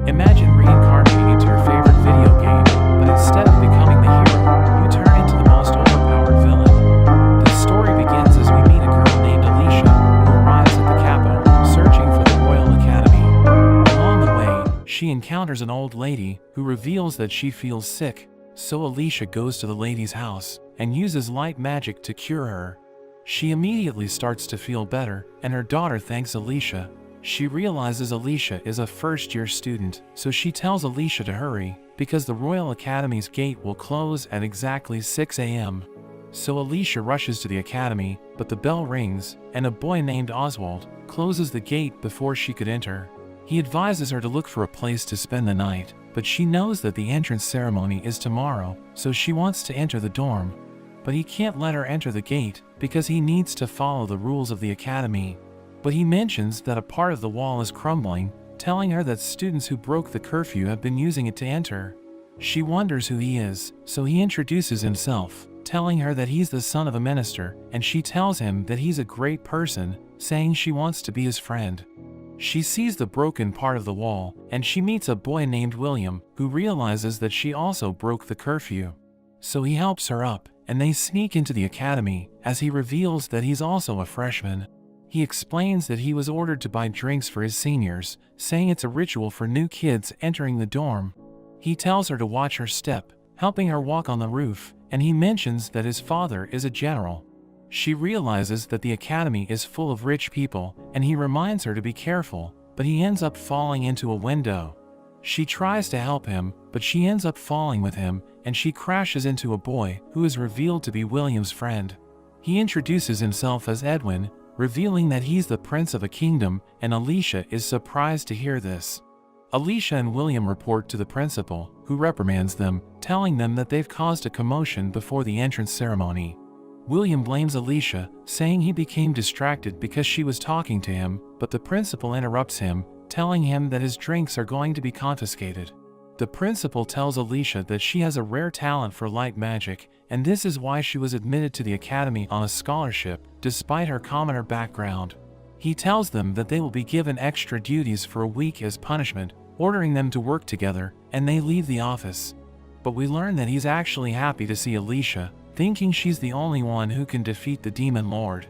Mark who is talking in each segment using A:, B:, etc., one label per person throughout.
A: Imagine reincarnating into your favorite video game, but instead of becoming the hero, you turn into the most overpowered villain. The story begins as we meet a girl named Alicia, who arrives at the capital, searching for the Royal Academy. Along the way, she encounters an old lady, who reveals that she feels sick, so Alicia goes to the lady's house, and uses light magic to cure her. She immediately starts to feel better, and her daughter thanks Alicia. She realizes Alicia is a first-year student, so she tells Alicia to hurry, because the Royal Academy's gate will close at exactly 6 a.m. So Alicia rushes to the academy, but the bell rings, and a boy named Oswald closes the gate before she could enter. He advises her to look for a place to spend the night, but she knows that the entrance ceremony is tomorrow, so she wants to enter the dorm. But he can't let her enter the gate, because he needs to follow the rules of the academy. But he mentions that a part of the wall is crumbling, telling her that students who broke the curfew have been using it to enter. She wonders who he is, so he introduces himself, telling her that he's the son of a minister, and she tells him that he's a great person, saying she wants to be his friend. She sees the broken part of the wall, and she meets a boy named William, who realizes that she also broke the curfew. So he helps her up, and they sneak into the academy, as he reveals that he's also a freshman. He explains that he was ordered to buy drinks for his seniors, saying it's a ritual for new kids entering the dorm. He tells her to watch her step, helping her walk on the roof, and he mentions that his father is a general. She realizes that the academy is full of rich people, and he reminds her to be careful, but he ends up falling into a window. She tries to help him, but she ends up falling with him, and she crashes into a boy who is revealed to be William's friend. He introduces himself as Edwin, revealing that he's the prince of a kingdom, and Alicia is surprised to hear this. Alicia and William report to the principal, who reprimands them, telling them that they've caused a commotion before the entrance ceremony. William blames Alicia, saying he became distracted because she was talking to him, but the principal interrupts him, telling him that his drinks are going to be confiscated. The principal tells Alicia that she has a rare talent for light magic, and this is why she was admitted to the academy on a scholarship, despite her commoner background. He tells them that they will be given extra duties for a week as punishment, ordering them to work together, and they leave the office. But we learn that he's actually happy to see Alicia, thinking she's the only one who can defeat the Demon Lord.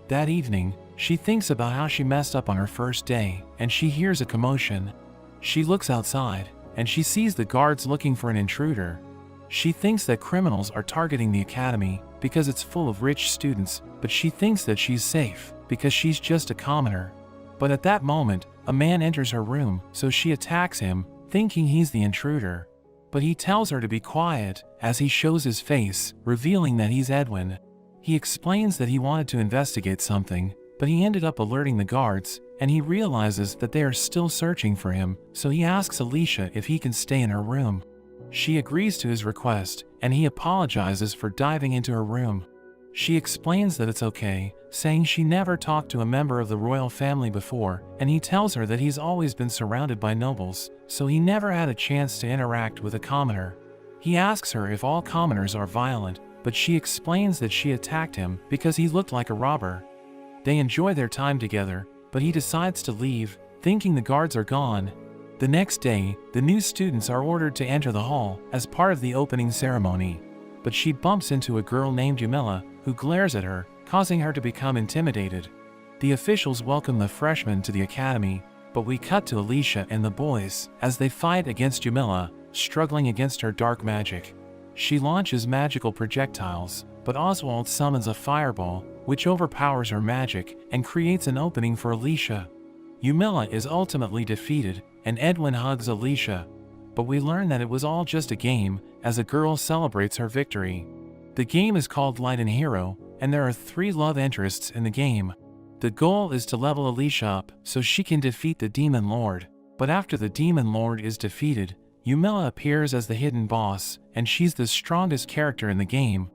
A: That evening, she thinks about how she messed up on her first day, and she hears a commotion. She looks outside, and she sees the guards looking for an intruder. She thinks that criminals are targeting the academy because it's full of rich students, but she thinks that she's safe because she's just a commoner. But at that moment, a man enters her room, so she attacks him, thinking he's the intruder. But he tells her to be quiet as he shows his face, revealing that he's Edwin. He explains that he wanted to investigate something, but he ended up alerting the guards, and he realizes that they are still searching for him, so he asks Alicia if he can stay in her room. She agrees to his request, and he apologizes for diving into her room. She explains that it's okay, saying she never talked to a member of the royal family before, and he tells her that he's always been surrounded by nobles, so he never had a chance to interact with a commoner. He asks her if all commoners are violent, but she explains that she attacked him because he looked like a robber. They enjoy their time together, but he decides to leave, thinking the guards are gone. The next day, the new students are ordered to enter the hall as part of the opening ceremony. But she bumps into a girl named Yamila, who glares at her, causing her to become intimidated. The officials welcome the freshmen to the academy, but we cut to Alicia and the boys as they fight against Yamila, struggling against her dark magic. She launches magical projectiles, but Oswald summons a fireball, which overpowers her magic and creates an opening for Alicia. Yamila is ultimately defeated, and Edwin hugs Alicia. But we learn that it was all just a game, as a girl celebrates her victory. The game is called Light and Hero, and there are 3 love interests in the game. The goal is to level Alicia up so she can defeat the Demon Lord. But after the Demon Lord is defeated, Yamila appears as the hidden boss, and she's the strongest character in the game.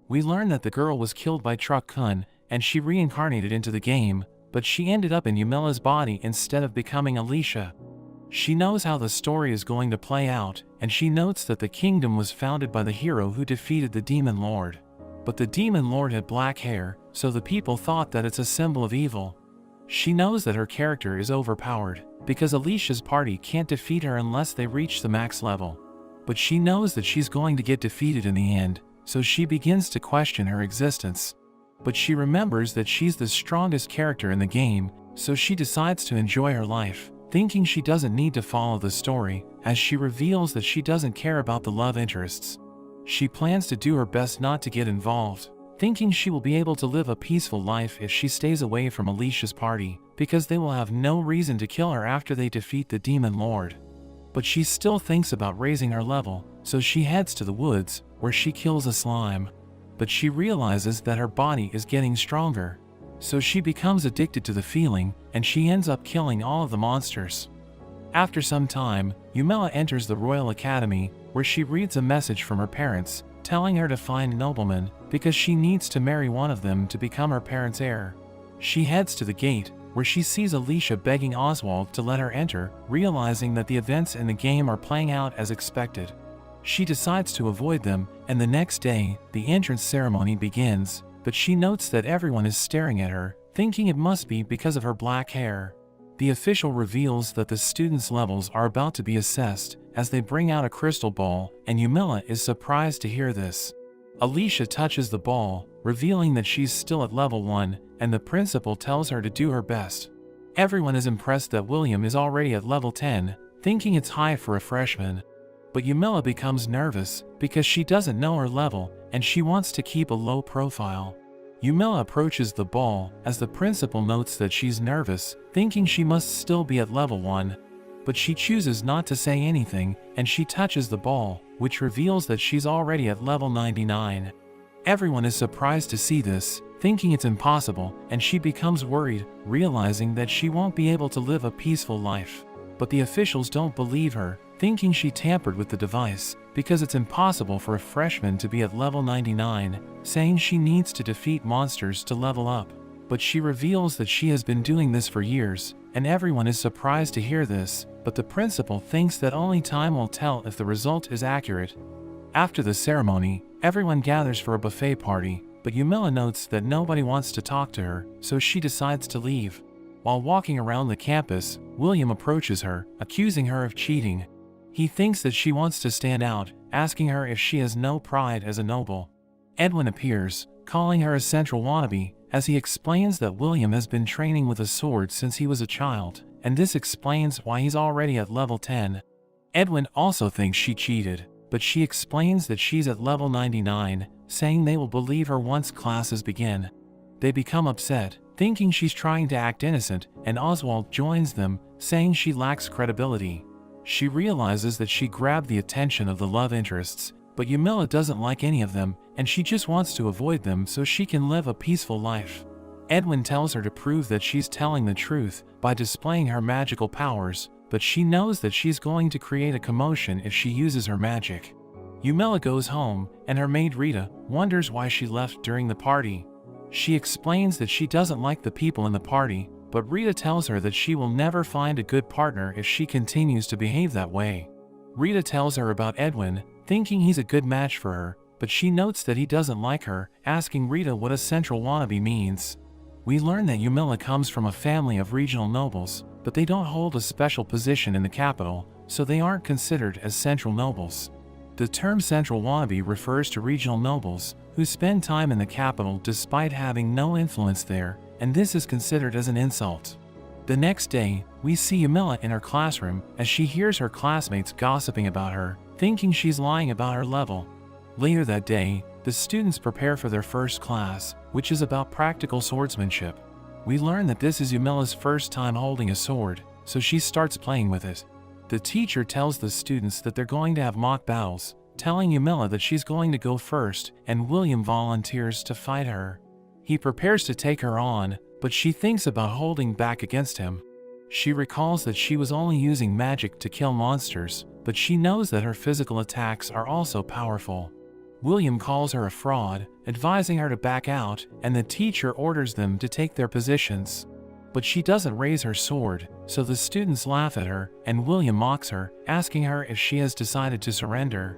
A: We learn that the girl was killed by Truck Kun, and she reincarnated into the game, but she ended up in Yamila's body instead of becoming Alicia. She knows how the story is going to play out, and she notes that the kingdom was founded by the hero who defeated the Demon Lord. But the Demon Lord had black hair, so the people thought that it's a symbol of evil. She knows that her character is overpowered, because Alicia's party can't defeat her unless they reach the max level. But she knows that she's going to get defeated in the end, so she begins to question her existence. But she remembers that she's the strongest character in the game, so she decides to enjoy her life, thinking she doesn't need to follow the story, as she reveals that she doesn't care about the love interests. She plans to do her best not to get involved, thinking she will be able to live a peaceful life if she stays away from Alicia's party, because they will have no reason to kill her after they defeat the Demon Lord. But she still thinks about raising her level, so she heads to the woods, where she kills a slime. But she realizes that her body is getting stronger, so she becomes addicted to the feeling, and she ends up killing all of the monsters. After some time, Yumela enters the Royal Academy, where she reads a message from her parents, telling her to find noblemen, because she needs to marry one of them to become her parents' heir. She heads to the gate, where she sees Alicia begging Oswald to let her enter, realizing that the events in the game are playing out as expected. She decides to avoid them, and the next day, the entrance ceremony begins, but she notes that everyone is staring at her, thinking it must be because of her black hair. The official reveals that the students' levels are about to be assessed, as they bring out a crystal ball, and Yumela is surprised to hear this. Alicia touches the ball, revealing that she's still at level 1, and the principal tells her to do her best. Everyone is impressed that William is already at level 10, thinking it's high for a freshman. But Yumela becomes nervous, because she doesn't know her level, and she wants to keep a low profile. Yumela approaches the ball, as the principal notes that she's nervous, thinking she must still be at level 1. But she chooses not to say anything, and she touches the ball, which reveals that she's already at level 99. Everyone is surprised to see this, thinking it's impossible, and she becomes worried, realizing that she won't be able to live a peaceful life. But the officials don't believe her, thinking she tampered with the device, because it's impossible for a freshman to be at level 99, saying she needs to defeat monsters to level up. But she reveals that she has been doing this for years, and everyone is surprised to hear this, but the principal thinks that only time will tell if the result is accurate. After the ceremony, everyone gathers for a buffet party, but Yumela notes that nobody wants to talk to her, so she decides to leave. While walking around the campus, William approaches her, accusing her of cheating. He thinks that she wants to stand out, asking her if she has no pride as a noble. Edwin appears, calling her a central wannabe, as he explains that William has been training with a sword since he was a child, and this explains why he's already at level 10. Edwin also thinks she cheated, but she explains that she's at level 99, saying they will believe her once classes begin. They become upset, thinking she's trying to act innocent, and Oswald joins them, saying she lacks credibility. She realizes that she grabbed the attention of the love interests, but Yumela doesn't like any of them, and she just wants to avoid them so she can live a peaceful life. Edwin tells her to prove that she's telling the truth by displaying her magical powers, but she knows that she's going to create a commotion if she uses her magic. Yumela goes home, and her maid Rita wonders why she left during the party. She explains that she doesn't like the people in the party, but Rita tells her that she will never find a good partner if she continues to behave that way. Rita tells her about Edwin, thinking he's a good match for her, but she notes that he doesn't like her, asking Rita what a central wannabe means. We learn that Yumela comes from a family of regional nobles, but they don't hold a special position in the capital, so they aren't considered as central nobles. The term central wannabe refers to regional nobles who spend time in the capital despite having no influence there, and this is considered as an insult. The next day, we see Yumela in her classroom as she hears her classmates gossiping about her, thinking she's lying about her level. Later that day, the students prepare for their first class, which is about practical swordsmanship. We learn that this is Yumela's first time holding a sword, so she starts playing with it. The teacher tells the students that they're going to have mock battles, telling Yumela that she's going to go first, and William volunteers to fight her. He prepares to take her on, but she thinks about holding back against him. She recalls that she was only using magic to kill monsters, but she knows that her physical attacks are also powerful. William calls her a fraud, advising her to back out, and the teacher orders them to take their positions. But she doesn't raise her sword, so the students laugh at her, and William mocks her, asking her if she has decided to surrender.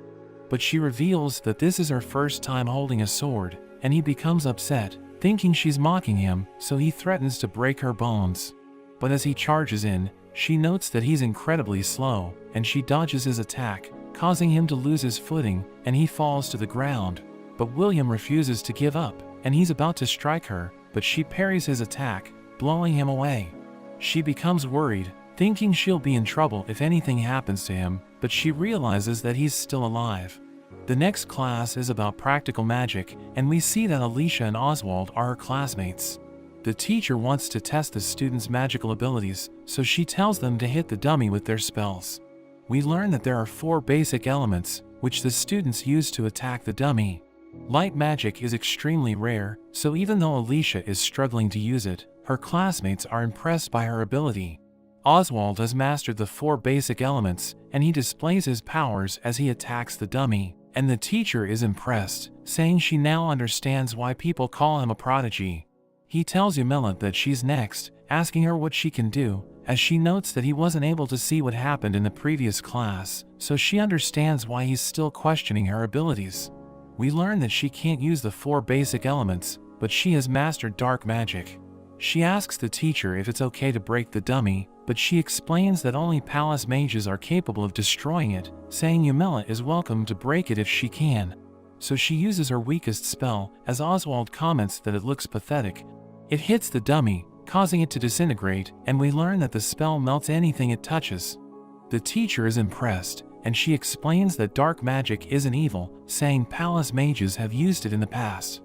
A: But she reveals that this is her first time holding a sword, and he becomes upset, thinking she's mocking him, so he threatens to break her bones. But as he charges in, she notes that he's incredibly slow, and she dodges his attack, causing him to lose his footing, and he falls to the ground. But William refuses to give up, and he's about to strike her, but she parries his attack, blowing him away. She becomes worried, thinking she'll be in trouble if anything happens to him, but she realizes that he's still alive. The next class is about practical magic, and we see that Alicia and Oswald are her classmates. The teacher wants to test the students' magical abilities, so she tells them to hit the dummy with their spells. We learn that there are 4 basic elements, which the students use to attack the dummy. Light magic is extremely rare, so even though Alicia is struggling to use it, her classmates are impressed by her ability. Oswald has mastered the 4 basic elements, and he displays his powers as he attacks the dummy, and the teacher is impressed, saying she now understands why people call him a prodigy. He tells Yamila that she's next, asking her what she can do, as she notes that he wasn't able to see what happened in the previous class, so she understands why he's still questioning her abilities. We learn that she can't use the 4 basic elements, but she has mastered dark magic. She asks the teacher if it's okay to break the dummy, but she explains that only palace mages are capable of destroying it, saying Yamila is welcome to break it if she can. So she uses her weakest spell, as Oswald comments that it looks pathetic. It hits the dummy, causing it to disintegrate, and we learn that the spell melts anything it touches. The teacher is impressed, and she explains that dark magic isn't evil, saying palace mages have used it in the past.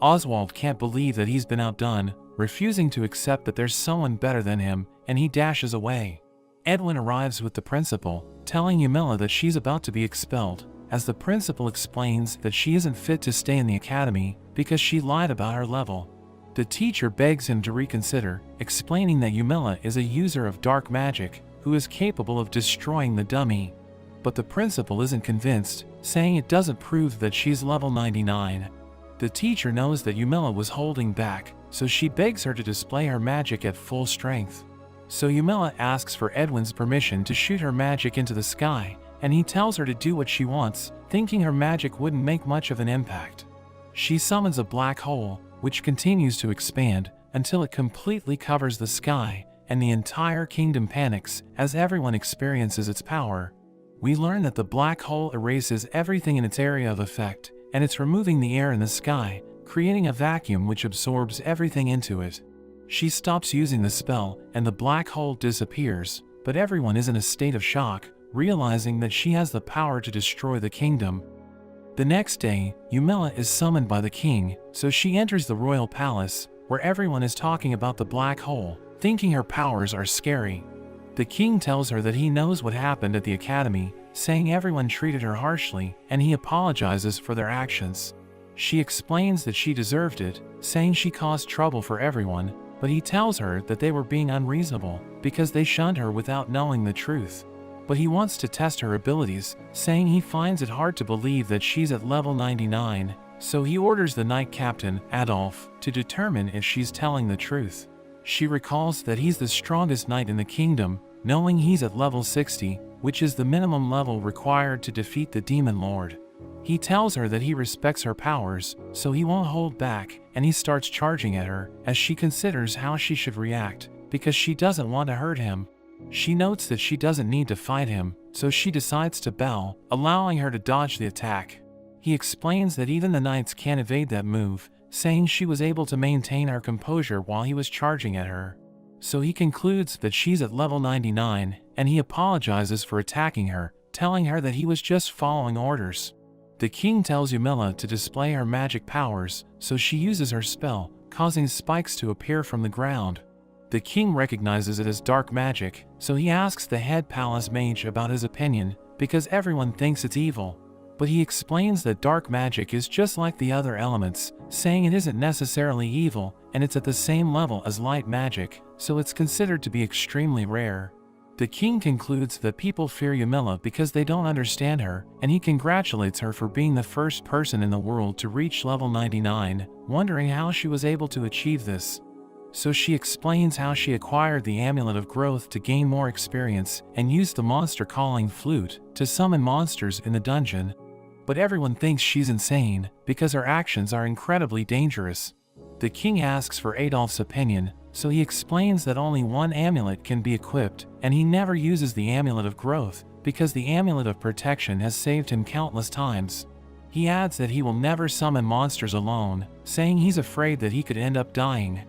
A: Oswald can't believe that he's been outdone, refusing to accept that there's someone better than him, and he dashes away. Edwin arrives with the principal, telling Yamila that she's about to be expelled, as the principal explains that she isn't fit to stay in the academy because she lied about her level. The teacher begs him to reconsider, explaining that Yamila is a user of dark magic who is capable of destroying the dummy. But the principal isn't convinced, saying it doesn't prove that she's level 99. The teacher knows that Yamila was holding back, so she begs her to display her magic at full strength. So Yamila asks for Edwin's permission to shoot her magic into the sky, and he tells her to do what she wants, thinking her magic wouldn't make much of an impact. She summons a black hole, which continues to expand until it completely covers the sky, and the entire kingdom panics as everyone experiences its power. We learn that the black hole erases everything in its area of effect, and it's removing the air in the sky, creating a vacuum which absorbs everything into it. She stops using the spell, and the black hole disappears, but everyone is in a state of shock, realizing that she has the power to destroy the kingdom. The next day, Yamila is summoned by the king, so she enters the royal palace, where everyone is talking about the black hole, thinking her powers are scary. The king tells her that he knows what happened at the academy, saying everyone treated her harshly, and he apologizes for their actions. She explains that she deserved it, saying she caused trouble for everyone, but he tells her that they were being unreasonable because they shunned her without knowing the truth. But he wants to test her abilities, saying he finds it hard to believe that she's at level 99, so he orders the knight captain, Adolf, to determine if she's telling the truth. She recalls that he's the strongest knight in the kingdom, knowing he's at level 60, which is the minimum level required to defeat the demon lord. He tells her that he respects her powers, so he won't hold back, and he starts charging at her, as she considers how she should react, because she doesn't want to hurt him. She notes that she doesn't need to fight him, so she decides to bow, allowing her to dodge the attack. He explains that even the knights can't evade that move, saying she was able to maintain her composure while he was charging at her. So he concludes that she's at level 99, and he apologizes for attacking her, telling her that he was just following orders. The king tells Yamila to display her magic powers, so she uses her spell, causing spikes to appear from the ground. The king recognizes it as dark magic, so he asks the head palace mage about his opinion, because everyone thinks it's evil. But he explains that dark magic is just like the other elements, saying it isn't necessarily evil, and it's at the same level as light magic, so it's considered to be extremely rare. The king concludes that people fear Yamila because they don't understand her, and he congratulates her for being the first person in the world to reach level 99, wondering how she was able to achieve this. So she explains how she acquired the Amulet of Growth to gain more experience and used the monster calling flute to summon monsters in the dungeon. But everyone thinks she's insane because her actions are incredibly dangerous. The king asks for Adolf's opinion, so he explains that only one amulet can be equipped, and he never uses the amulet of growth, because the amulet of protection has saved him countless times. He adds that he will never summon monsters alone, saying he's afraid that he could end up dying.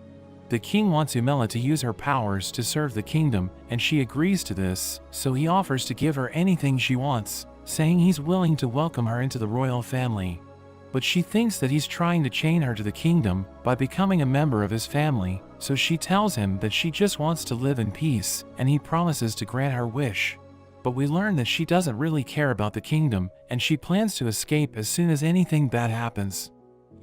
A: The king wants Umela to use her powers to serve the kingdom, and she agrees to this, so he offers to give her anything she wants, saying he's willing to welcome her into the royal family. But she thinks that he's trying to chain her to the kingdom by becoming a member of his family, so she tells him that she just wants to live in peace, and he promises to grant her wish. But we learn that she doesn't really care about the kingdom, and she plans to escape as soon as anything bad happens.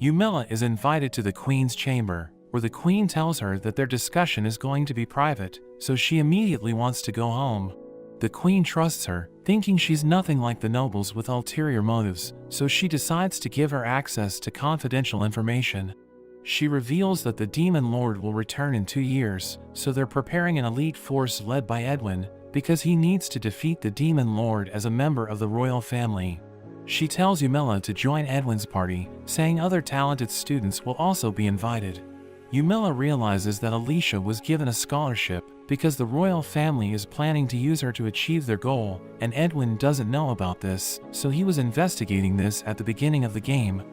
A: Umela is invited to the queen's chamber, where the queen tells her that their discussion is going to be private, so she immediately wants to go home. The queen trusts her, thinking she's nothing like the nobles with ulterior motives, so she decides to give her access to confidential information. She reveals that the Demon Lord will return in 2 years, so they're preparing an elite force led by Edwin, because he needs to defeat the Demon Lord as a member of the royal family. She tells Umela to join Edwin's party, saying other talented students will also be invited. Umela realizes that Alicia was given a scholarship because the royal family is planning to use her to achieve their goal, and Edwin doesn't know about this, so he was investigating this at the beginning of the game.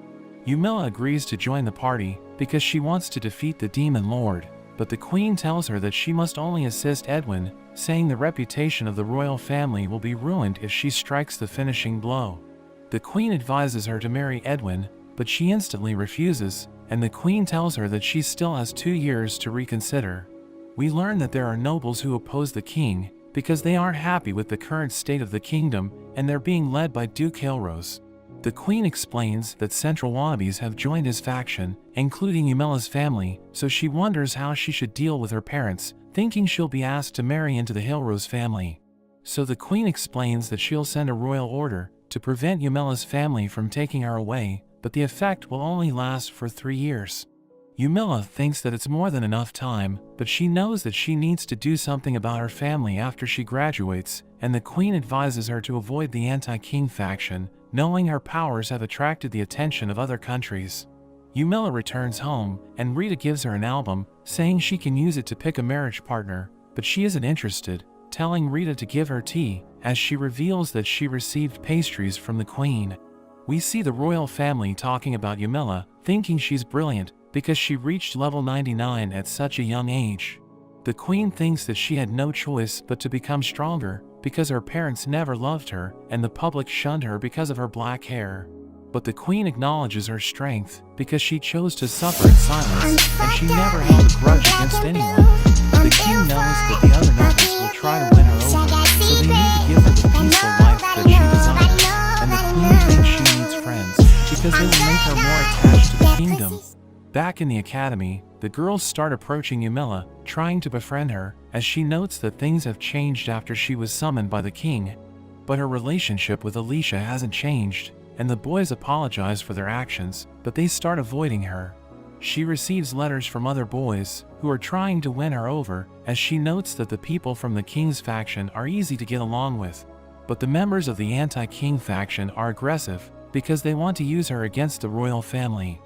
A: Umela agrees to join the party because she wants to defeat the Demon Lord, but the queen tells her that she must only assist Edwin, saying the reputation of the royal family will be ruined if she strikes the finishing blow. The queen advises her to marry Edwin, but she instantly refuses, and the queen tells her that she still has 2 years to reconsider. We learn that there are nobles who oppose the king because they aren't happy with the current state of the kingdom, and they're being led by Duke Hilrose. The queen explains that central wannabes have joined his faction, including Umela's family, so she wonders how she should deal with her parents, thinking she'll be asked to marry into the Hilrose family. So the queen explains that she'll send a royal order to prevent Umela's family from taking her away, but the effect will only last for 3 years. Umela thinks that it's more than enough time, but she knows that she needs to do something about her family after she graduates, and the queen advises her to avoid the anti-king faction, knowing her powers have attracted the attention of other countries. Umela returns home, and Rita gives her an album, saying she can use it to pick a marriage partner, but she isn't interested, telling Rita to give her tea, as she reveals that she received pastries from the queen. We see the royal family talking about Umela, thinking she's brilliant, because she reached level 99 at such a young age. The queen thinks that she had no choice but to become stronger, because her parents never loved her, and the public shunned her because of her black hair. But the queen acknowledges her strength, because she chose to suffer in silence, and she never held a grudge against anyone. The king knows that the other nobles will try to win her over, so they need to give her the peaceful life that she desires, and the queen thinks she needs friends, because they will make her more attached to the kingdom. Back in the academy, the girls start approaching Umela, trying to befriend her, as she notes that things have changed after she was summoned by the king. But her relationship with Alicia hasn't changed, and the boys apologize for their actions, but they start avoiding her. She receives letters from other boys, who are trying to win her over, as she notes that the people from the king's faction are easy to get along with. But the members of the anti-king faction are aggressive, because they want to use her against the royal family.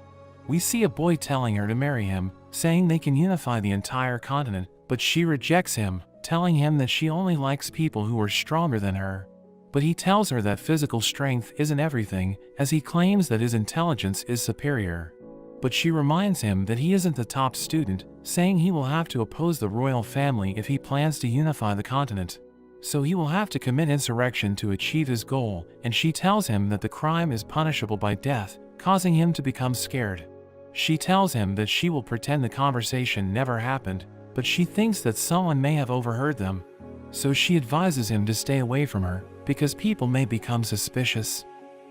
A: We see a boy telling her to marry him, saying they can unify the entire continent, but she rejects him, telling him that she only likes people who are stronger than her. But he tells her that physical strength isn't everything, as he claims that his intelligence is superior. But she reminds him that he isn't the top student, saying he will have to oppose the royal family if he plans to unify the continent. So he will have to commit insurrection to achieve his goal, and she tells him that the crime is punishable by death, causing him to become scared. She tells him that she will pretend the conversation never happened, but she thinks that someone may have overheard them. So she advises him to stay away from her, because people may become suspicious.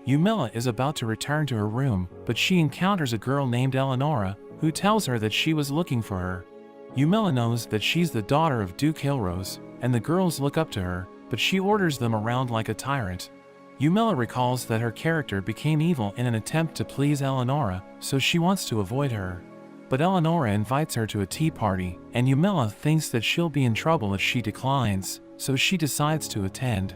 A: Umela is about to return to her room, but she encounters a girl named Eleonora, who tells her that she was looking for her. Umela knows that she's the daughter of Duke Hilrose, and the girls look up to her, but she orders them around like a tyrant. Umela recalls that her character became evil in an attempt to please Eleonora, so she wants to avoid her. But Eleonora invites her to a tea party, and Umela thinks that she'll be in trouble if she declines, so she decides to attend.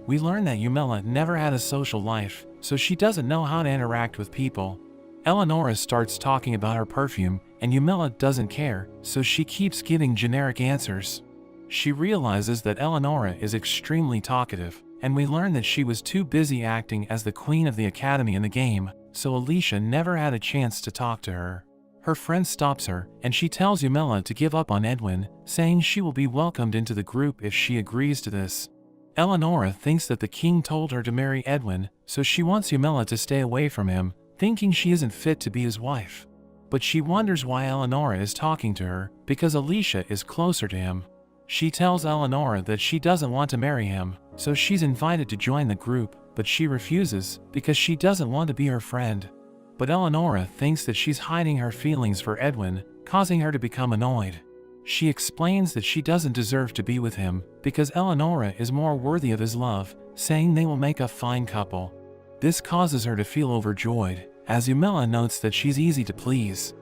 A: We learn that Umela never had a social life, so she doesn't know how to interact with people. Eleonora starts talking about her perfume, and Yumila doesn't care, so she keeps giving generic answers. She realizes that Eleonora is extremely talkative, and we learn that she was too busy acting as the queen of the academy in the game, so Alicia never had a chance to talk to her. Her friend stops her, and she tells Yumila to give up on Edwin, saying she will be welcomed into the group if she agrees to this. Eleonora thinks that the king told her to marry Edwin, so she wants Yumila to stay away from him, thinking she isn't fit to be his wife. But she wonders why Eleonora is talking to her, because Alicia is closer to him. She tells Eleonora that she doesn't want to marry him, so she's invited to join the group, but she refuses because she doesn't want to be her friend. But Eleonora thinks that she's hiding her feelings for Edwin, causing her to become annoyed. She explains that she doesn't deserve to be with him because Eleonora is more worthy of his love, saying they will make a fine couple. This causes her to feel overjoyed, as Yumila notes that she's easy to please.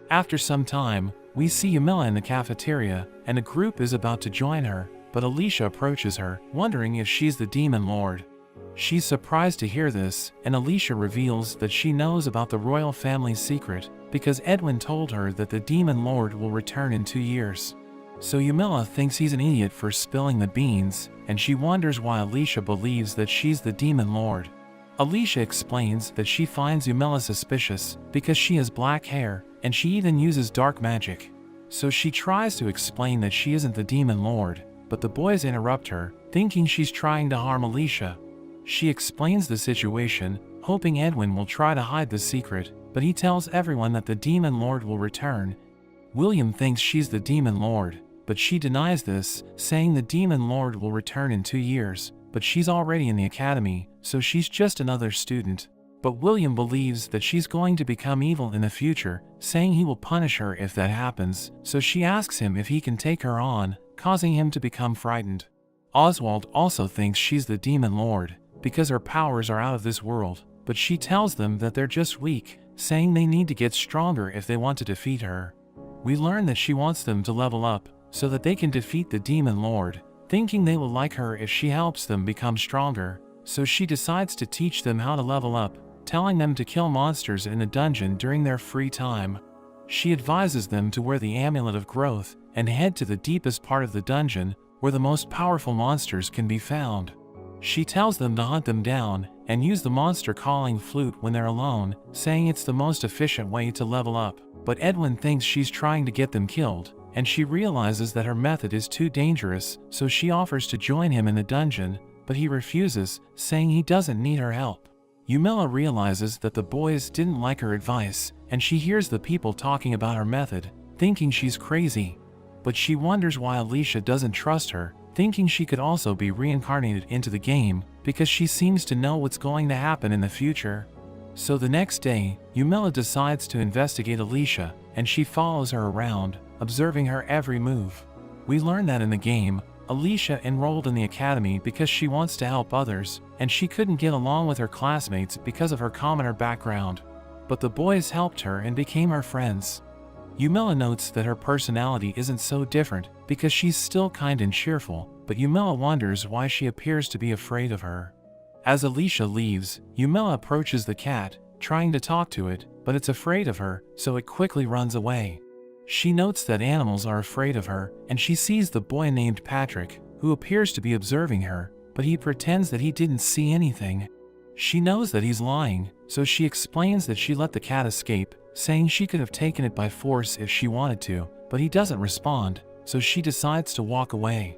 A: After some time, we see Yumila in the cafeteria, and a group is about to join her, but Alicia approaches her, wondering if she's the Demon Lord. She's surprised to hear this, and Alicia reveals that she knows about the royal family's secret, because Edwin told her that the Demon Lord will return in 2 years. So Yumila thinks he's an idiot for spilling the beans, and she wonders why Alicia believes that she's the Demon Lord. Alicia explains that she finds Yumila suspicious because she has black hair, and she even uses dark magic. So she tries to explain that she isn't the Demon Lord, but the boys interrupt her, thinking she's trying to harm Alicia. She explains the situation, hoping Edwin will try to hide the secret, but he tells everyone that the Demon Lord will return. William thinks she's the Demon Lord, but she denies this, saying the Demon Lord will return in 2 years, but she's already in the academy, so she's just another student. But William believes that she's going to become evil in the future, saying he will punish her if that happens, so she asks him if he can take her on, causing him to become frightened. Oswald also thinks she's the Demon Lord, because her powers are out of this world, but she tells them that they're just weak, saying they need to get stronger if they want to defeat her. We learn that she wants them to level up, so that they can defeat the Demon Lord, thinking they will like her if she helps them become stronger, so she decides to teach them how to level up, telling them to kill monsters in the dungeon during their free time. She advises them to wear the Amulet of Growth and head to the deepest part of the dungeon, where the most powerful monsters can be found. She tells them to hunt them down and use the monster calling flute when they're alone, saying it's the most efficient way to level up. But Edwin thinks she's trying to get them killed, and she realizes that her method is too dangerous, so she offers to join him in the dungeon, but he refuses, saying he doesn't need her help. Yumila realizes that the boys didn't like her advice, and she hears the people talking about her method, thinking she's crazy. But she wonders why Alicia doesn't trust her, thinking she could also be reincarnated into the game, because she seems to know what's going to happen in the future. So the next day, Yumila decides to investigate Alicia, and she follows her around, observing her every move. We learn that in the game, Alicia enrolled in the academy because she wants to help others, and she couldn't get along with her classmates because of her commoner background. But the boys helped her and became her friends. Yumila notes that her personality isn't so different because she's still kind and cheerful, but Yumila wonders why she appears to be afraid of her. As Alicia leaves, Yumila approaches the cat, trying to talk to it, but it's afraid of her, so it quickly runs away. She notes that animals are afraid of her, and she sees the boy named Patrick, who appears to be observing her, but he pretends that he didn't see anything. She knows that he's lying, so she explains that she let the cat escape, saying she could have taken it by force if she wanted to, but he doesn't respond, so she decides to walk away.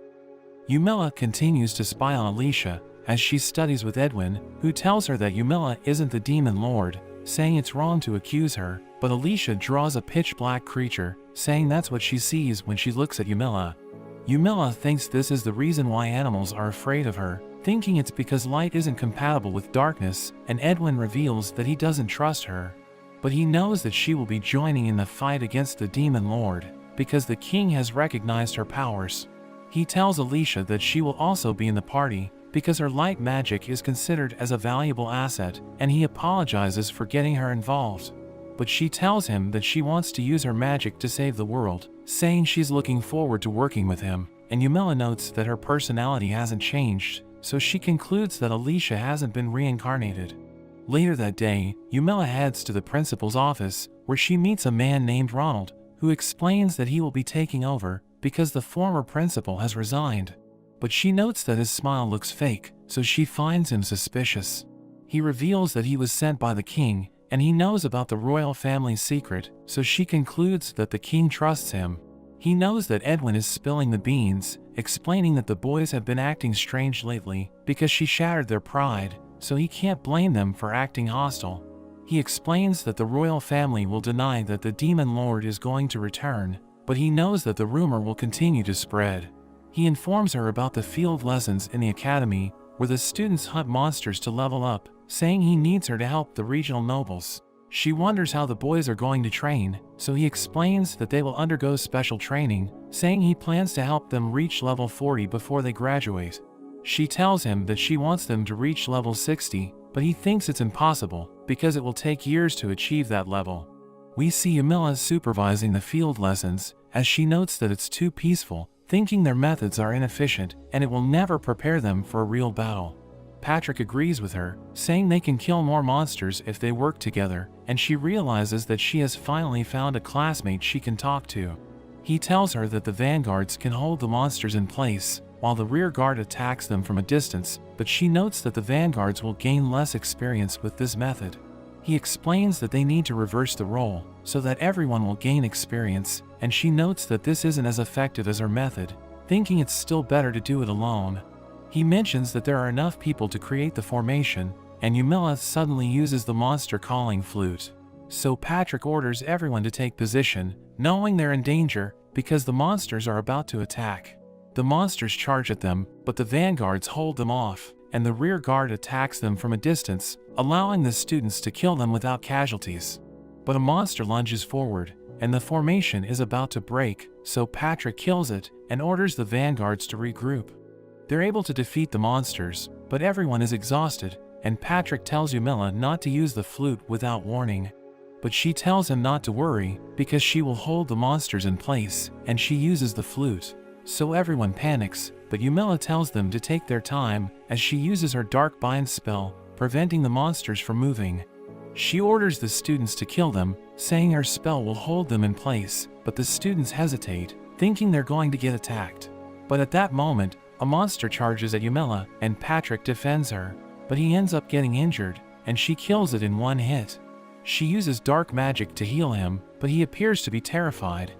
A: Yumila continues to spy on Alicia, as she studies with Edwin, who tells her that Yumila isn't the Demon Lord, saying it's wrong to accuse her, but Alicia draws a pitch-black creature, saying that's what she sees when she looks at Yumila. Yumila thinks this is the reason why animals are afraid of her, thinking it's because light isn't compatible with darkness, and Edwin reveals that he doesn't trust her. But he knows that she will be joining in the fight against the Demon Lord, because the king has recognized her powers. He tells Alicia that she will also be in the party, because her light magic is considered as a valuable asset, and he apologizes for getting her involved. But she tells him that she wants to use her magic to save the world, saying she's looking forward to working with him, and Yumila notes that her personality hasn't changed, so she concludes that Alicia hasn't been reincarnated. Later that day, Yumila heads to the principal's office, where she meets a man named Ronald, who explains that he will be taking over because the former principal has resigned. But she notes that his smile looks fake, so she finds him suspicious. He reveals that he was sent by the king, and he knows about the royal family's secret, so she concludes that the king trusts him. He knows that Edwin is spilling the beans, explaining that the boys have been acting strange lately because she shattered their pride, so he can't blame them for acting hostile. He explains that the royal family will deny that the demon lord is going to return, but he knows that the rumor will continue to spread. He informs her about the field lessons in the academy, where the students hunt monsters to level up, saying he needs her to help the regional nobles. She wonders how the boys are going to train, so he explains that they will undergo special training, saying he plans to help them reach level 40 before they graduate. She tells him that she wants them to reach level 60, but he thinks it's impossible, because it will take years to achieve that level. We see Yumila supervising the field lessons, as she notes that it's too peaceful, thinking their methods are inefficient, and it will never prepare them for a real battle. Patrick agrees with her, saying they can kill more monsters if they work together, and she realizes that she has finally found a classmate she can talk to. He tells her that the vanguards can hold the monsters in place, while the rear guard attacks them from a distance, but she notes that the vanguards will gain less experience with this method. He explains that they need to reverse the role, so that everyone will gain experience, and she notes that this isn't as effective as her method, thinking it's still better to do it alone. He mentions that there are enough people to create the formation, and Yumila suddenly uses the monster calling flute. So Patrick orders everyone to take position, knowing they're in danger, because the monsters are about to attack. The monsters charge at them, but the vanguards hold them off, and the rear guard attacks them from a distance, allowing the students to kill them without casualties. But a monster lunges forward, and the formation is about to break, so Patrick kills it and orders the vanguards to regroup. They're able to defeat the monsters, but everyone is exhausted, and Patrick tells Yumila not to use the flute without warning. But she tells him not to worry, because she will hold the monsters in place, and she uses the flute. So everyone panics, but Yumila tells them to take their time, as she uses her dark bind spell, preventing the monsters from moving. She orders the students to kill them, saying her spell will hold them in place, but the students hesitate, thinking they're going to get attacked. But at that moment, a monster charges at Yumila, and Patrick defends her, but he ends up getting injured, and she kills it in one hit. She uses dark magic to heal him, but he appears to be terrified.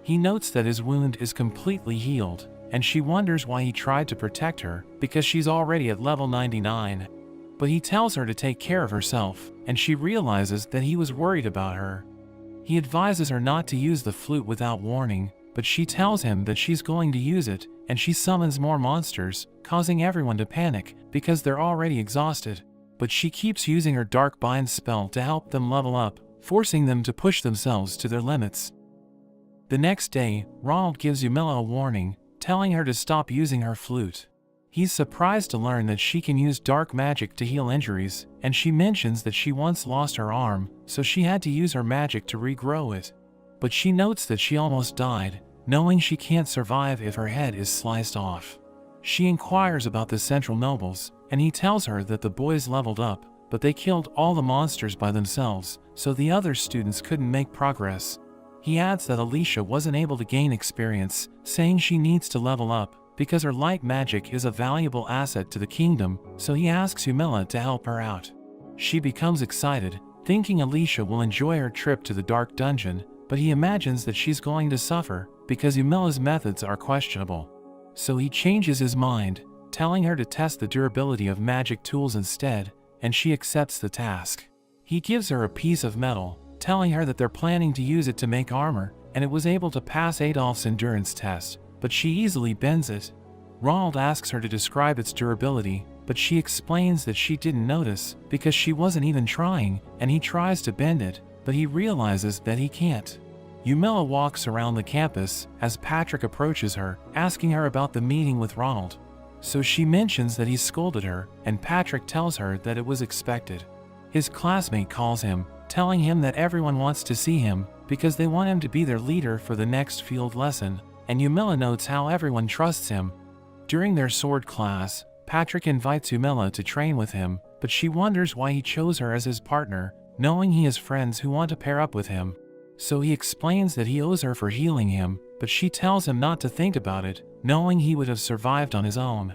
A: He notes that his wound is completely healed, and she wonders why he tried to protect her, because she's already at level 99. But he tells her to take care of herself, and she realizes that he was worried about her. He advises her not to use the flute without warning, but she tells him that she's going to use it, and she summons more monsters, causing everyone to panic because they're already exhausted. But she keeps using her dark bind spell to help them level up, forcing them to push themselves to their limits. The next day, Ronald gives Yumila a warning, telling her to stop using her flute. He's surprised to learn that she can use dark magic to heal injuries, and she mentions that she once lost her arm, so she had to use her magic to regrow it. But she notes that she almost died, knowing she can't survive if her head is sliced off. She inquires about the central nobles, and he tells her that the boys leveled up, but they killed all the monsters by themselves, so the other students couldn't make progress. He adds that Alicia wasn't able to gain experience, saying she needs to level up, because her light magic is a valuable asset to the kingdom, so he asks Yumila to help her out. She becomes excited, thinking Alicia will enjoy her trip to the dark dungeon, but he imagines that she's going to suffer, because Yumila's methods are questionable. So he changes his mind, telling her to test the durability of magic tools instead, and she accepts the task. He gives her a piece of metal, telling her that they're planning to use it to make armor, and it was able to pass Adolf's endurance test, but she easily bends it. Ronald asks her to describe its durability, but she explains that she didn't notice because she wasn't even trying, and he tries to bend it, but he realizes that he can't. Yumila walks around the campus as Patrick approaches her, asking her about the meeting with Ronald. So she mentions that he scolded her, and Patrick tells her that it was expected. His classmate calls him, telling him that everyone wants to see him because they want him to be their leader for the next field lesson, and Yumila notes how everyone trusts him. During their sword class, Patrick invites Yumila to train with him, but she wonders why he chose her as his partner, knowing he has friends who want to pair up with him. So he explains that he owes her for healing him, but she tells him not to think about it, knowing he would have survived on his own.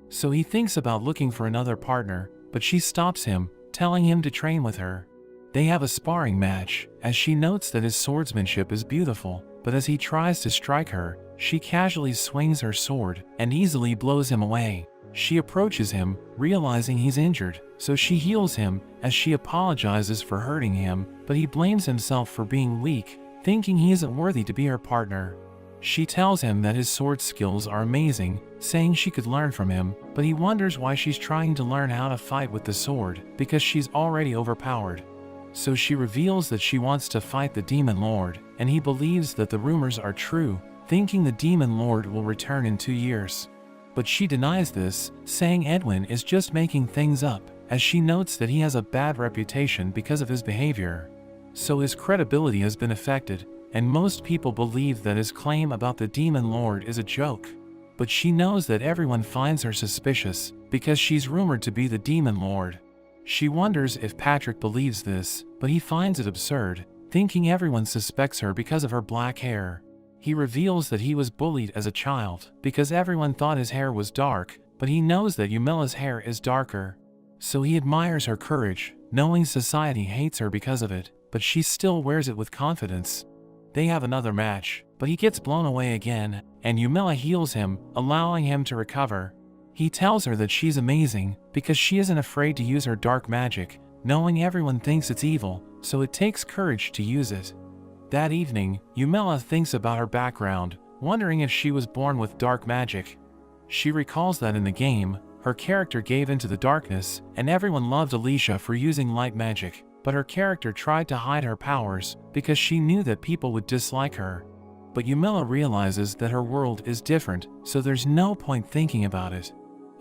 A: So he thinks about looking for another partner, but she stops him, telling him to train with her. They have a sparring match, as she notes that his swordsmanship is beautiful, but as he tries to strike her, she casually swings her sword and easily blows him away. She approaches him, realizing he's injured, so she heals him as she apologizes for hurting him, but he blames himself for being weak, thinking he isn't worthy to be her partner. She tells him that his sword skills are amazing, saying she could learn from him, but he wonders why she's trying to learn how to fight with the sword, because she's already overpowered. So she reveals that she wants to fight the Demon Lord, and he believes that the rumors are true, thinking the Demon Lord will return in 2 years. But she denies this, saying Edwin is just making things up, as she notes that he has a bad reputation because of his behavior. So his credibility has been affected, and most people believe that his claim about the Demon Lord is a joke. But she knows that everyone finds her suspicious, because she's rumored to be the Demon Lord. She wonders if Patrick believes this, but he finds it absurd, thinking everyone suspects her because of her black hair. He reveals that he was bullied as a child, because everyone thought his hair was dark, but he knows that Yumila's hair is darker. So he admires her courage, knowing society hates her because of it, but she still wears it with confidence. They have another match, but he gets blown away again, and Yumila heals him, allowing him to recover. He tells her that she's amazing, because she isn't afraid to use her dark magic, knowing everyone thinks it's evil, so it takes courage to use it. That evening, Yumila thinks about her background, wondering if she was born with dark magic. She recalls that in the game, her character gave into the darkness, and everyone loved Alicia for using light magic, but her character tried to hide her powers, because she knew that people would dislike her. But Yumila realizes that her world is different, so there's no point thinking about it.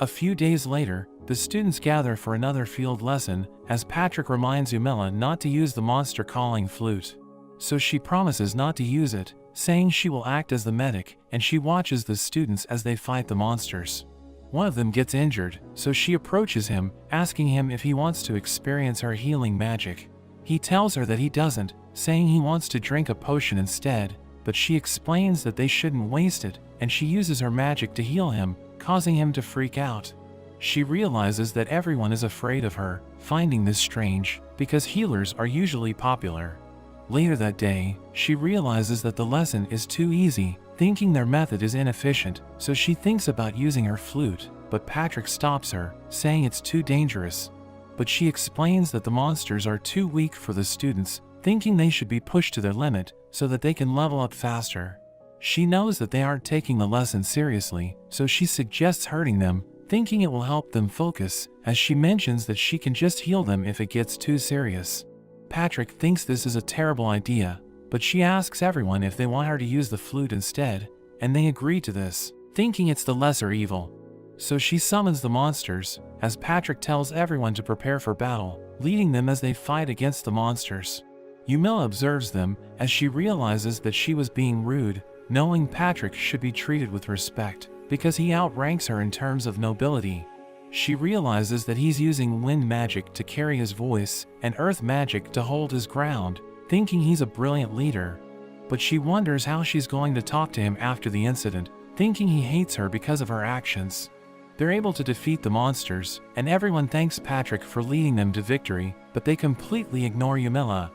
A: A few days later, the students gather for another field lesson, as Patrick reminds Yumila not to use the monster calling flute. So she promises not to use it, saying she will act as the medic, and she watches the students as they fight the monsters. One of them gets injured, so she approaches him, asking him if he wants to experience her healing magic. He tells her that he doesn't, saying he wants to drink a potion instead, but she explains that they shouldn't waste it, and she uses her magic to heal him, causing him to freak out. She realizes that everyone is afraid of her, finding this strange, because healers are usually popular. Later that day, she realizes that the lesson is too easy, thinking their method is inefficient, so she thinks about using her flute, but Patrick stops her, saying it's too dangerous. But she explains that the monsters are too weak for the students, thinking they should be pushed to their limit, so that they can level up faster. She knows that they aren't taking the lesson seriously, so she suggests hurting them, thinking it will help them focus, as she mentions that she can just heal them if it gets too serious. Patrick thinks this is a terrible idea, but she asks everyone if they want her to use the flute instead, and they agree to this, thinking it's the lesser evil. So she summons the monsters, as Patrick tells everyone to prepare for battle, leading them as they fight against the monsters. Yumila observes them, as she realizes that she was being rude, knowing Patrick should be treated with respect, because he outranks her in terms of nobility. She realizes that he's using wind magic to carry his voice, and earth magic to hold his ground, thinking he's a brilliant leader. But she wonders how she's going to talk to him after the incident, thinking he hates her because of her actions. They're able to defeat the monsters, and everyone thanks Patrick for leading them to victory, but they completely ignore Yumila.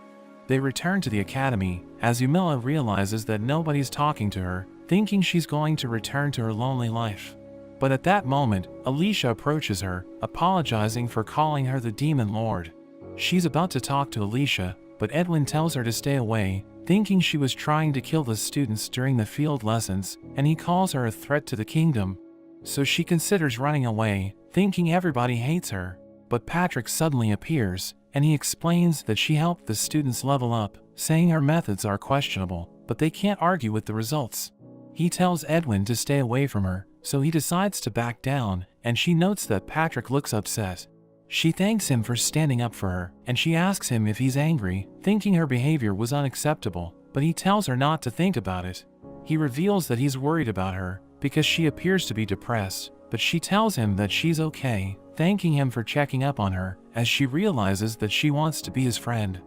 A: They return to the academy, as Yumila realizes that nobody's talking to her, thinking she's going to return to her lonely life. But at that moment, Alicia approaches her, apologizing for calling her the Demon Lord. She's about to talk to Alicia, but Edwin tells her to stay away, thinking she was trying to kill the students during the field lessons, and he calls her a threat to the kingdom. So she considers running away, thinking everybody hates her. But Patrick suddenly appears, and he explains that she helped the students level up, saying her methods are questionable, but they can't argue with the results. He tells Edwin to stay away from her, so he decides to back down, and she notes that Patrick looks upset. She thanks him for standing up for her, and she asks him if he's angry, thinking her behavior was unacceptable, but he tells her not to think about it. He reveals that he's worried about her, because she appears to be depressed, but she tells him that she's okay, thanking him for checking up on her, as she realizes that she wants to be his friend.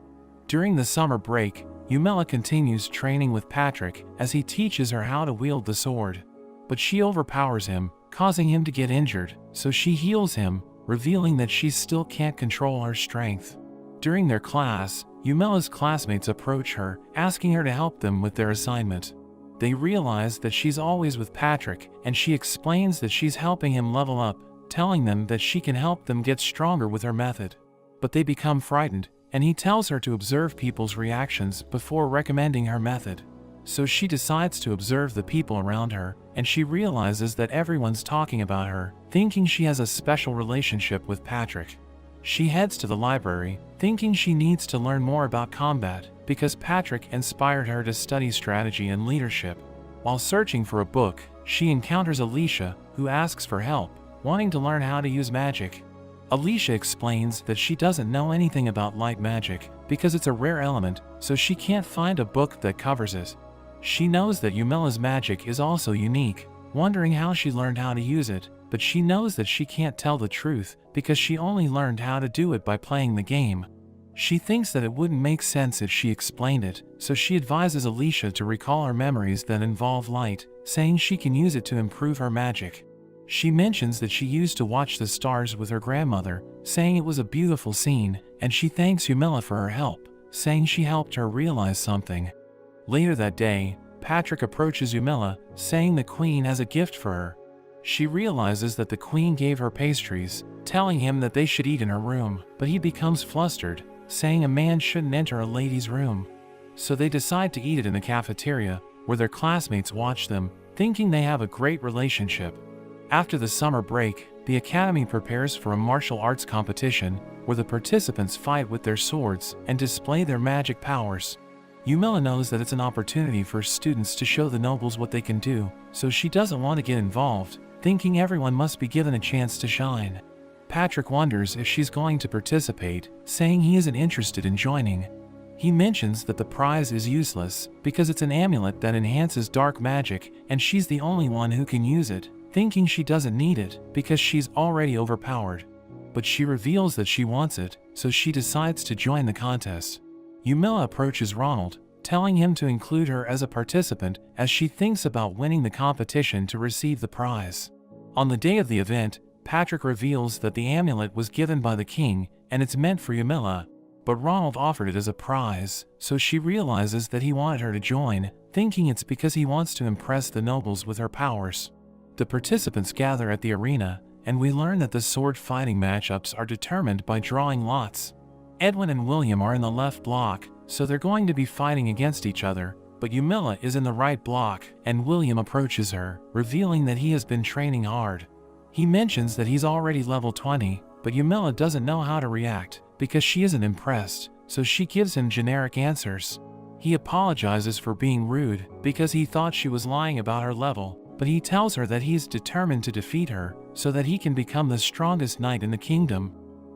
A: During the summer break, Yumela continues training with Patrick as he teaches her how to wield the sword. But she overpowers him, causing him to get injured, so she heals him, revealing that she still can't control her strength. During their class, Yumela's classmates approach her, asking her to help them with their assignment. They realize that she's always with Patrick, and she explains that she's helping him level up, telling them that she can help them get stronger with her method. But they become frightened, and he tells her to observe people's reactions before recommending her method. So she decides to observe the people around her, and she realizes that everyone's talking about her, thinking she has a special relationship with Patrick. She heads to the library, thinking she needs to learn more about combat, because Patrick inspired her to study strategy and leadership. While searching for a book, she encounters Alicia, who asks for help, wanting to learn how to use magic. Alicia explains that she doesn't know anything about light magic, because it's a rare element, so she can't find a book that covers it. She knows that Yumela's magic is also unique, wondering how she learned how to use it, but she knows that she can't tell the truth, because she only learned how to do it by playing the game. She thinks that it wouldn't make sense if she explained it, so she advises Alicia to recall her memories that involve light, saying she can use it to improve her magic. She mentions that she used to watch the stars with her grandmother, saying it was a beautiful scene, and she thanks Yumela for her help, saying she helped her realize something. Later that day, Patrick approaches Yumela, saying the queen has a gift for her. She realizes that the queen gave her pastries, telling him that they should eat in her room, but he becomes flustered, saying a man shouldn't enter a lady's room. So they decide to eat it in the cafeteria, where their classmates watch them, thinking they have a great relationship. After the summer break, the academy prepares for a martial arts competition, where the participants fight with their swords and display their magic powers. Yumela knows that it's an opportunity for students to show the nobles what they can do, so she doesn't want to get involved, thinking everyone must be given a chance to shine. Patrick wonders if she's going to participate, saying he isn't interested in joining. He mentions that the prize is useless, because it's an amulet that enhances dark magic, and she's the only one who can use it, thinking she doesn't need it, because she's already overpowered. But she reveals that she wants it, so she decides to join the contest. Yumela approaches Ronald, telling him to include her as a participant as she thinks about winning the competition to receive the prize. On the day of the event, Patrick reveals that the amulet was given by the king and it's meant for Yumela, but Ronald offered it as a prize, so she realizes that he wanted her to join, thinking it's because he wants to impress the nobles with her powers. The participants gather at the arena, and we learn that the sword fighting matchups are determined by drawing lots. Edwin and William are in the left block, so they're going to be fighting against each other, but Yumela is in the right block, and William approaches her, revealing that he has been training hard. He mentions that he's already level 20, but Yumela doesn't know how to react, because she isn't impressed, so she gives him generic answers. He apologizes for being rude, because he thought she was lying about her level, but he tells her that he's determined to defeat her, so that he can become the strongest knight in the kingdom.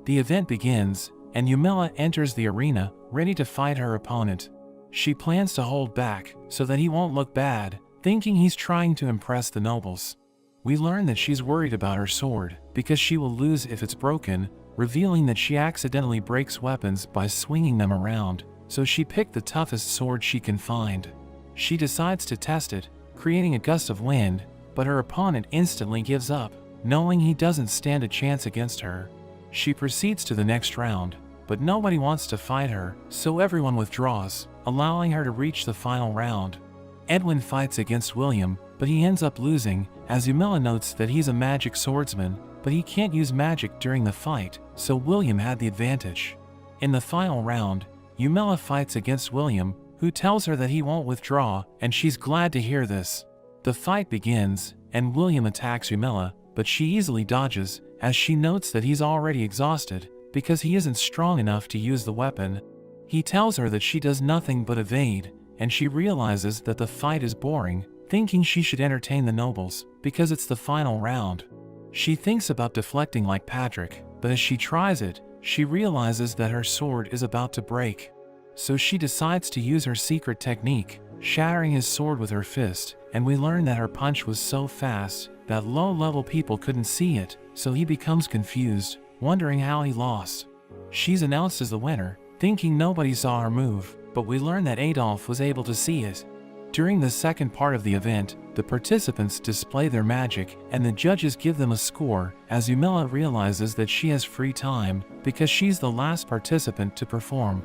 A: The event begins, and Yumela enters the arena, ready to fight her opponent. She plans to hold back, so that he won't look bad, thinking he's trying to impress the nobles. We learn that she's worried about her sword, because she will lose if it's broken, revealing that she accidentally breaks weapons by swinging them around, so she picked the toughest sword she can find. She decides to test it, creating a gust of wind, but her opponent instantly gives up, knowing he doesn't stand a chance against her. She proceeds to the next round, but nobody wants to fight her, so everyone withdraws, allowing her to reach the final round. Edwin fights against William, but he ends up losing, as Yumela notes that he's a magic swordsman, but he can't use magic during the fight, so William had the advantage. In the final round, Yumela fights against William, who tells her that he won't withdraw, and she's glad to hear this. The fight begins, and William attacks Yumela, but she easily dodges, as she notes that he's already exhausted, because he isn't strong enough to use the weapon. He tells her that she does nothing but evade, and she realizes that the fight is boring, thinking she should entertain the nobles, because it's the final round. She thinks about deflecting like Patrick, but as she tries it, she realizes that her sword is about to break. So she decides to use her secret technique, shattering his sword with her fist, and we learn that her punch was so fast, that low-level people couldn't see it, so he becomes confused, wondering how he lost. She's announced as the winner, thinking nobody saw her move, but we learn that Adolf was able to see it. During the second part of the event, the participants display their magic, and the judges give them a score, as Yumila realizes that she has free time, because she's the last participant to perform.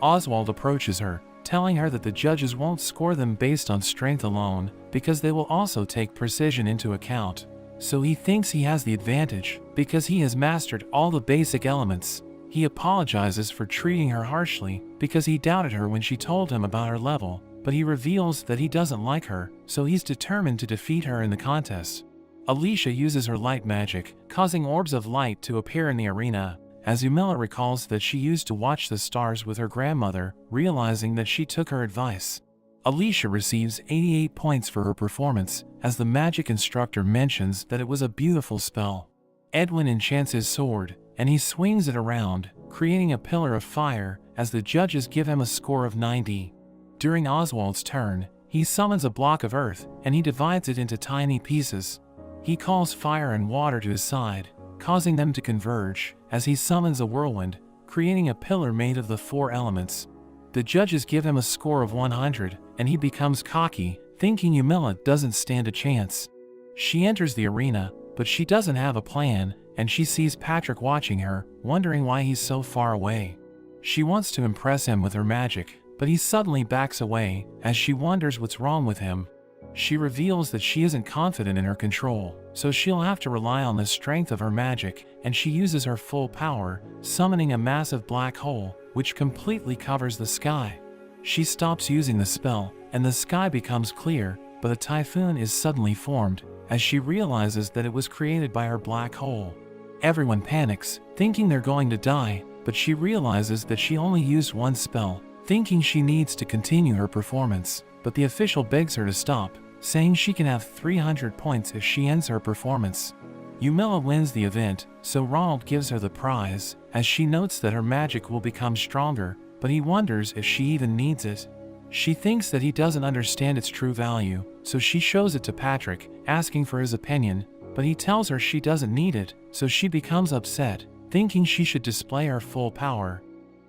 A: Oswald approaches her, telling her that the judges won't score them based on strength alone, because they will also take precision into account. So he thinks he has the advantage, because he has mastered all the basic elements. He apologizes for treating her harshly, because he doubted her when she told him about her level, but he reveals that he doesn't like her, so he's determined to defeat her in the contest. Alicia uses her light magic, causing orbs of light to appear in the arena, as Yumila recalls that she used to watch the stars with her grandmother, realizing that she took her advice. Alicia receives 88 points for her performance, as the magic instructor mentions that it was a beautiful spell. Edwin enchants his sword, and he swings it around, creating a pillar of fire, as the judges give him a score of 90. During Oswald's turn, he summons a block of earth, and he divides it into tiny pieces. He calls fire and water to his side, causing them to converge, as he summons a whirlwind, creating a pillar made of the 4 elements. The judges give him a score of 100, and he becomes cocky, thinking Yumila doesn't stand a chance. She enters the arena, but she doesn't have a plan, and she sees Patrick watching her, wondering why he's so far away. She wants to impress him with her magic, but he suddenly backs away, as she wonders what's wrong with him. She reveals that she isn't confident in her control, so she'll have to rely on the strength of her magic, and she uses her full power, summoning a massive black hole, which completely covers the sky. She stops using the spell, and the sky becomes clear, but a typhoon is suddenly formed, as she realizes that it was created by her black hole. Everyone panics, thinking they're going to die, but she realizes that she only used 1 spell, thinking she needs to continue her performance, but the official begs her to stop, saying she can have 300 points if she ends her performance. Yumila wins the event, so Ronald gives her the prize, as she notes that her magic will become stronger, but he wonders if she even needs it. She thinks that he doesn't understand its true value, so she shows it to Patrick, asking for his opinion, but he tells her she doesn't need it, so she becomes upset, thinking she should display her full power.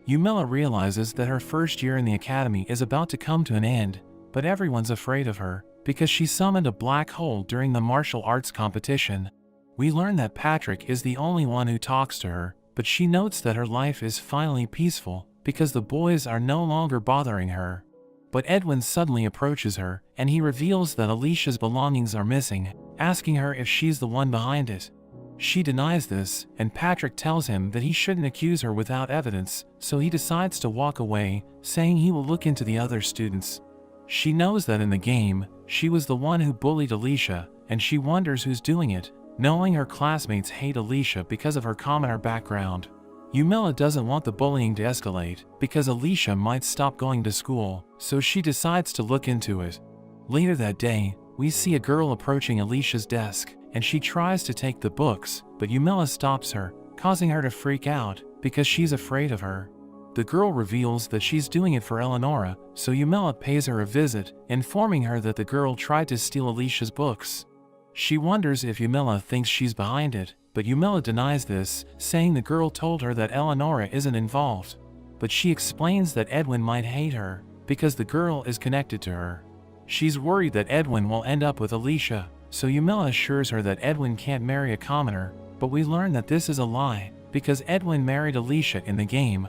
A: Yumila realizes that her first year in the academy is about to come to an end, but everyone's afraid of her, because she summoned a black hole during the martial arts competition. We learn that Patrick is the only one who talks to her, but she notes that her life is finally peaceful, because the boys are no longer bothering her. But Edwin suddenly approaches her, and he reveals that Alicia's belongings are missing, asking her if she's the one behind it. She denies this, and Patrick tells him that he shouldn't accuse her without evidence, so he decides to walk away, saying he will look into the other students. She knows that in the game, she was the one who bullied Alicia, and she wonders who's doing it, knowing her classmates hate Alicia because of her commoner background. Yumila doesn't want the bullying to escalate, because Alicia might stop going to school, so she decides to look into it. Later that day, we see a girl approaching Alicia's desk, and she tries to take the books, but Yumila stops her, causing her to freak out, because she's afraid of her. The girl reveals that she's doing it for Eleonora, so Yumila pays her a visit, informing her that the girl tried to steal Alicia's books. She wonders if Yumila thinks she's behind it, but Yumila denies this, saying the girl told her that Eleonora isn't involved. But she explains that Edwin might hate her, because the girl is connected to her. She's worried that Edwin will end up with Alicia, so Yumila assures her that Edwin can't marry a commoner, but we learn that this is a lie, because Edwin married Alicia in the game.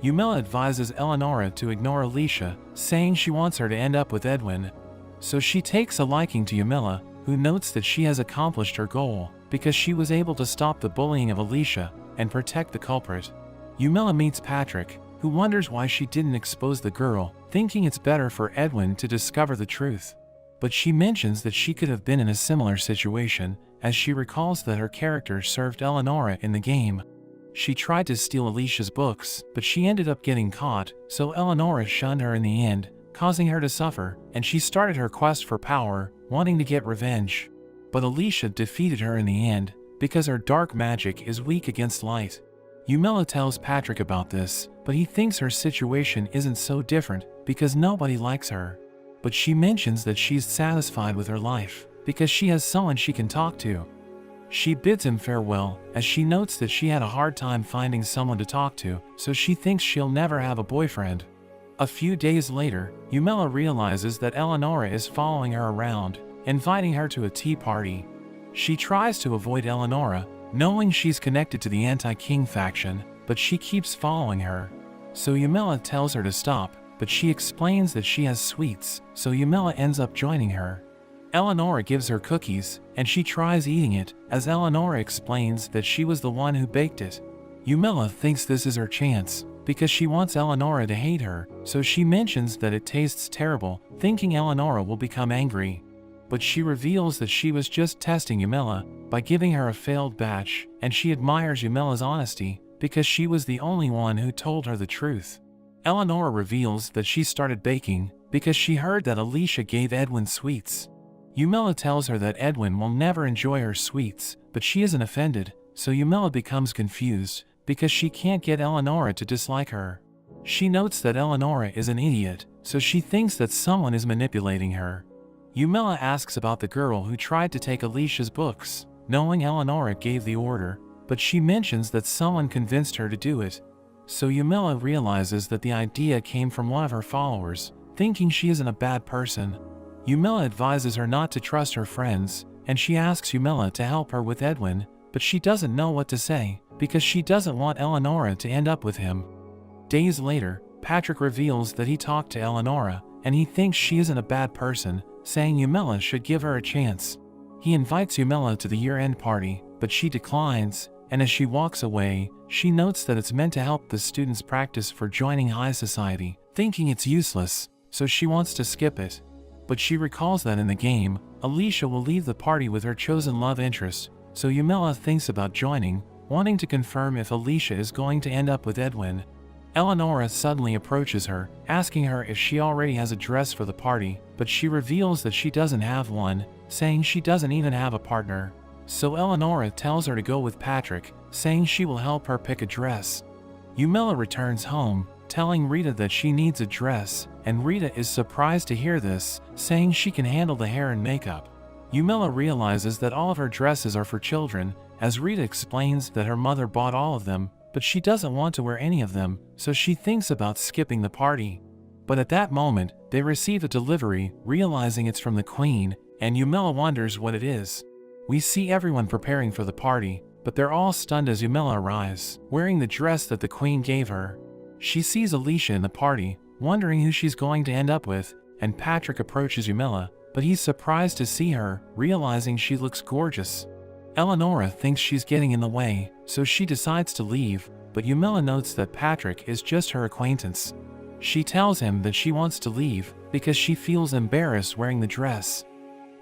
A: Yumila advises Eleonora to ignore Alicia, saying she wants her to end up with Edwin. So she takes a liking to Yumila, who notes that she has accomplished her goal, because she was able to stop the bullying of Alicia and protect the culprit. Yumila meets Patrick, who wonders why she didn't expose the girl, thinking it's better for Edwin to discover the truth. But she mentions that she could have been in a similar situation, as she recalls that her character served Eleonora in the game. She tried to steal Alicia's books, but she ended up getting caught, so Eleonora shunned her in the end, causing her to suffer, and she started her quest for power, wanting to get revenge. But Alicia defeated her in the end, because her dark magic is weak against light. Yumila tells Patrick about this, but he thinks her situation isn't so different, because nobody likes her. But she mentions that she's satisfied with her life, because she has someone she can talk to. She bids him farewell, as she notes that she had a hard time finding someone to talk to, so she thinks she'll never have a boyfriend. A few days later, Yumela realizes that Eleonora is following her around, inviting her to a tea party. She tries to avoid Eleonora, knowing she's connected to the anti-king faction, but she keeps following her. So Yumela tells her to stop, but she explains that she has sweets, so Yumela ends up joining her. Eleonora gives her cookies, and she tries eating it, as Eleonora explains that she was the one who baked it. Yumela thinks this is her chance, because she wants Eleonora to hate her, so she mentions that it tastes terrible, thinking Eleonora will become angry. But she reveals that she was just testing Yumela by giving her a failed batch, and she admires Yumela's honesty, because she was the only one who told her the truth. Eleonora reveals that she started baking, because she heard that Alicia gave Edwin sweets. Yumela tells her that Edwin will never enjoy her sweets, but she isn't offended, so Yumela becomes confused, because she can't get Eleonora to dislike her. She notes that Eleonora is an idiot, so she thinks that someone is manipulating her. Yumela asks about the girl who tried to take Alicia's books, knowing Eleonora gave the order, but she mentions that someone convinced her to do it. So Yumela realizes that the idea came from one of her followers, thinking she isn't a bad person. Yumela advises her not to trust her friends, and she asks Yumela to help her with Edwin, but she doesn't know what to say, because she doesn't want Eleonora to end up with him. Days later, Patrick reveals that he talked to Eleonora, and he thinks she isn't a bad person, saying Yumela should give her a chance. He invites Yumela to the year-end party, but she declines, and as she walks away, she notes that it's meant to help the students practice for joining high society, thinking it's useless, so she wants to skip it. But she recalls that in the game, Alicia will leave the party with her chosen love interest, so Yumela thinks about joining, wanting to confirm if Alicia is going to end up with Edwin. Eleonora suddenly approaches her, asking her if she already has a dress for the party, but she reveals that she doesn't have one, saying she doesn't even have a partner. So Eleonora tells her to go with Patrick, saying she will help her pick a dress. Yumela returns home, telling Rita that she needs a dress, and Rita is surprised to hear this, saying she can handle the hair and makeup. Yumela realizes that all of her dresses are for children, as Rita explains that her mother bought all of them, but she doesn't want to wear any of them, so she thinks about skipping the party. But at that moment, they receive a delivery, realizing it's from the Queen, and Yumela wonders what it is. We see everyone preparing for the party, but they're all stunned as Yumela arrives, wearing the dress that the Queen gave her. She sees Alicia in the party, wondering who she's going to end up with, and Patrick approaches Yumela, but he's surprised to see her, realizing she looks gorgeous. Eleonora thinks she's getting in the way, so she decides to leave, but Yumela notes that Patrick is just her acquaintance. She tells him that she wants to leave, because she feels embarrassed wearing the dress.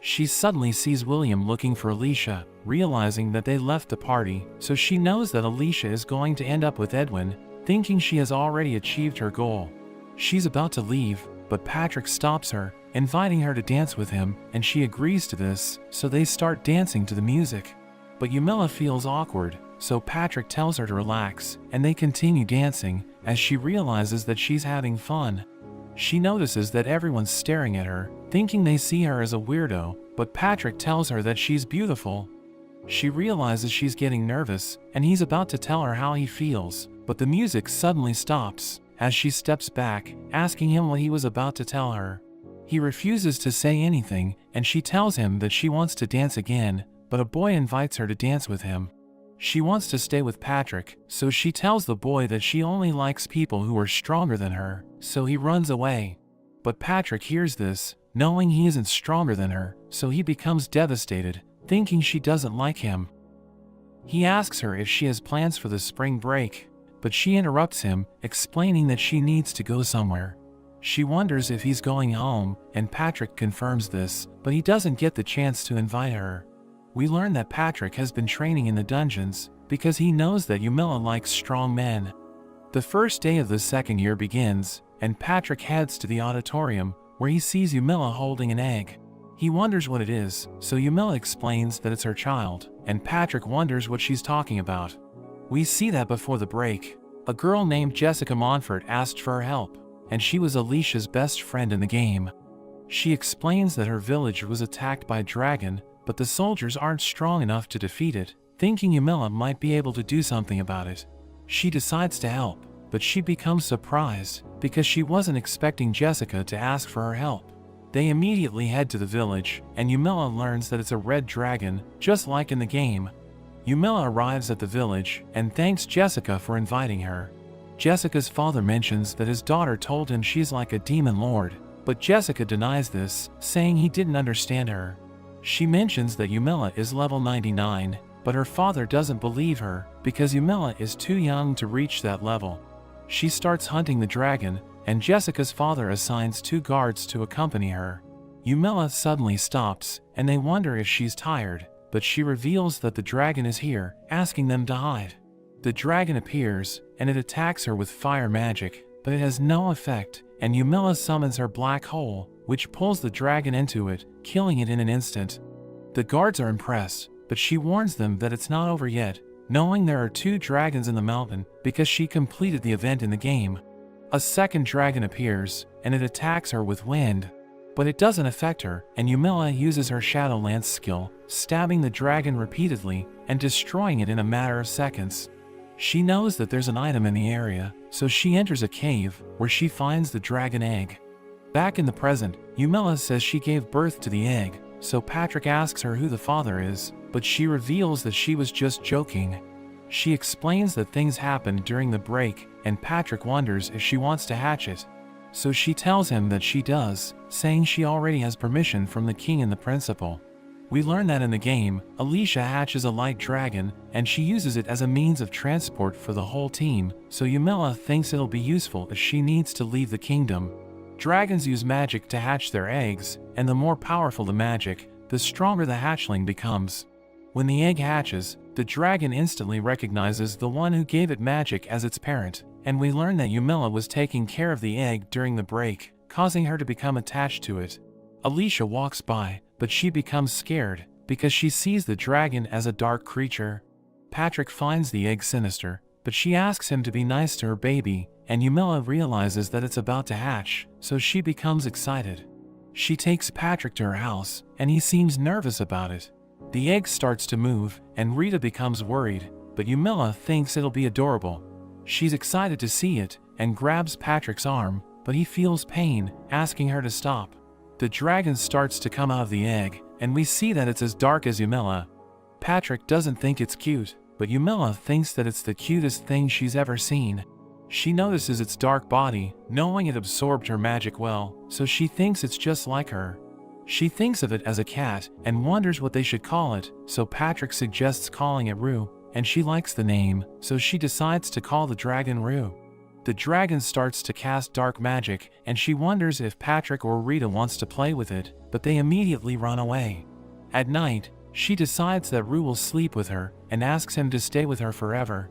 A: She suddenly sees William looking for Alicia, realizing that they left the party, so she knows that Alicia is going to end up with Edwin, thinking she has already achieved her goal. She's about to leave, but Patrick stops her, inviting her to dance with him, and she agrees to this, so they start dancing to the music. But Yumela feels awkward, so Patrick tells her to relax, and they continue dancing, as she realizes that she's having fun. She notices that everyone's staring at her, thinking they see her as a weirdo, but Patrick tells her that she's beautiful. She realizes she's getting nervous, and he's about to tell her how he feels, but the music suddenly stops, as she steps back, asking him what he was about to tell her. He refuses to say anything, and she tells him that she wants to dance again, but a boy invites her to dance with him. She wants to stay with Patrick, so she tells the boy that she only likes people who are stronger than her, so he runs away. But Patrick hears this, knowing he isn't stronger than her, so he becomes devastated, thinking she doesn't like him. He asks her if she has plans for the spring break, but she interrupts him, explaining that she needs to go somewhere. She wonders if he's going home, and Patrick confirms this, but he doesn't get the chance to invite her. We learn that Patrick has been training in the dungeons, because he knows that Yumela likes strong men. The first day of the second year begins, and Patrick heads to the auditorium, where he sees Yumela holding an egg. He wonders what it is, so Yumela explains that it's her child, and Patrick wonders what she's talking about. We see that before the break, a girl named Jessica Montfort asked for her help, and she was Alicia's best friend in the game. She explains that her village was attacked by a dragon, but the soldiers aren't strong enough to defeat it, thinking Yumila might be able to do something about it. She decides to help, but she becomes surprised because she wasn't expecting Jessica to ask for her help. They immediately head to the village, and Yumila learns that it's a red dragon, just like in the game. Yumila arrives at the village and thanks Jessica for inviting her. Jessica's father mentions that his daughter told him she's like a demon lord, but Jessica denies this, saying he didn't understand her. She mentions that Yumila is level 99, but her father doesn't believe her because Yumila is too young to reach that level. She starts hunting the dragon, and Jessica's father assigns 2 guards to accompany her. Yumila suddenly stops, and they wonder if she's tired, but she reveals that the dragon is here, asking them to hide. The dragon appears, and it attacks her with fire magic, but it has no effect, and Yumila summons her black hole, which pulls the dragon into it, killing it in an instant. The guards are impressed, but she warns them that it's not over yet, knowing there are 2 dragons in the mountain because she completed the event in the game. A second dragon appears, and it attacks her with wind. But it doesn't affect her, and Yumila uses her Shadow Lance skill, stabbing the dragon repeatedly and destroying it in a matter of seconds. She knows that there's an item in the area, so she enters a cave where she finds the dragon egg. Back in the present, Yumila says she gave birth to the egg, so Patrick asks her who the father is, but she reveals that she was just joking. She explains that things happened during the break, and Patrick wonders if she wants to hatch it. So she tells him that she does, saying she already has permission from the king and the principal. We learn that in the game, Alicia hatches a light dragon, and she uses it as a means of transport for the whole team, so Yumila thinks it'll be useful if she needs to leave the kingdom. Dragons use magic to hatch their eggs, and the more powerful the magic, the stronger the hatchling becomes. When the egg hatches, the dragon instantly recognizes the one who gave it magic as its parent, and we learn that Yumila was taking care of the egg during the break, causing her to become attached to it. Alicia walks by, but she becomes scared because she sees the dragon as a dark creature. Patrick finds the egg sinister, but she asks him to be nice to her baby, and Yumila realizes that it's about to hatch, so she becomes excited. She takes Patrick to her house, and he seems nervous about it. The egg starts to move, and Rita becomes worried, but Yumila thinks it'll be adorable. She's excited to see it, and grabs Patrick's arm, but he feels pain, asking her to stop. The dragon starts to come out of the egg, and we see that it's as dark as Yumila. Patrick doesn't think it's cute, but Yumila thinks that it's the cutest thing she's ever seen. She notices its dark body, knowing it absorbed her magic well, so she thinks it's just like her. She thinks of it as a cat, and wonders what they should call it, so Patrick suggests calling it Rue, and she likes the name, so she decides to call the dragon Rue. The dragon starts to cast dark magic, and she wonders if Patrick or Rita wants to play with it, but they immediately run away. At night, she decides that Rue will sleep with her, and asks him to stay with her forever.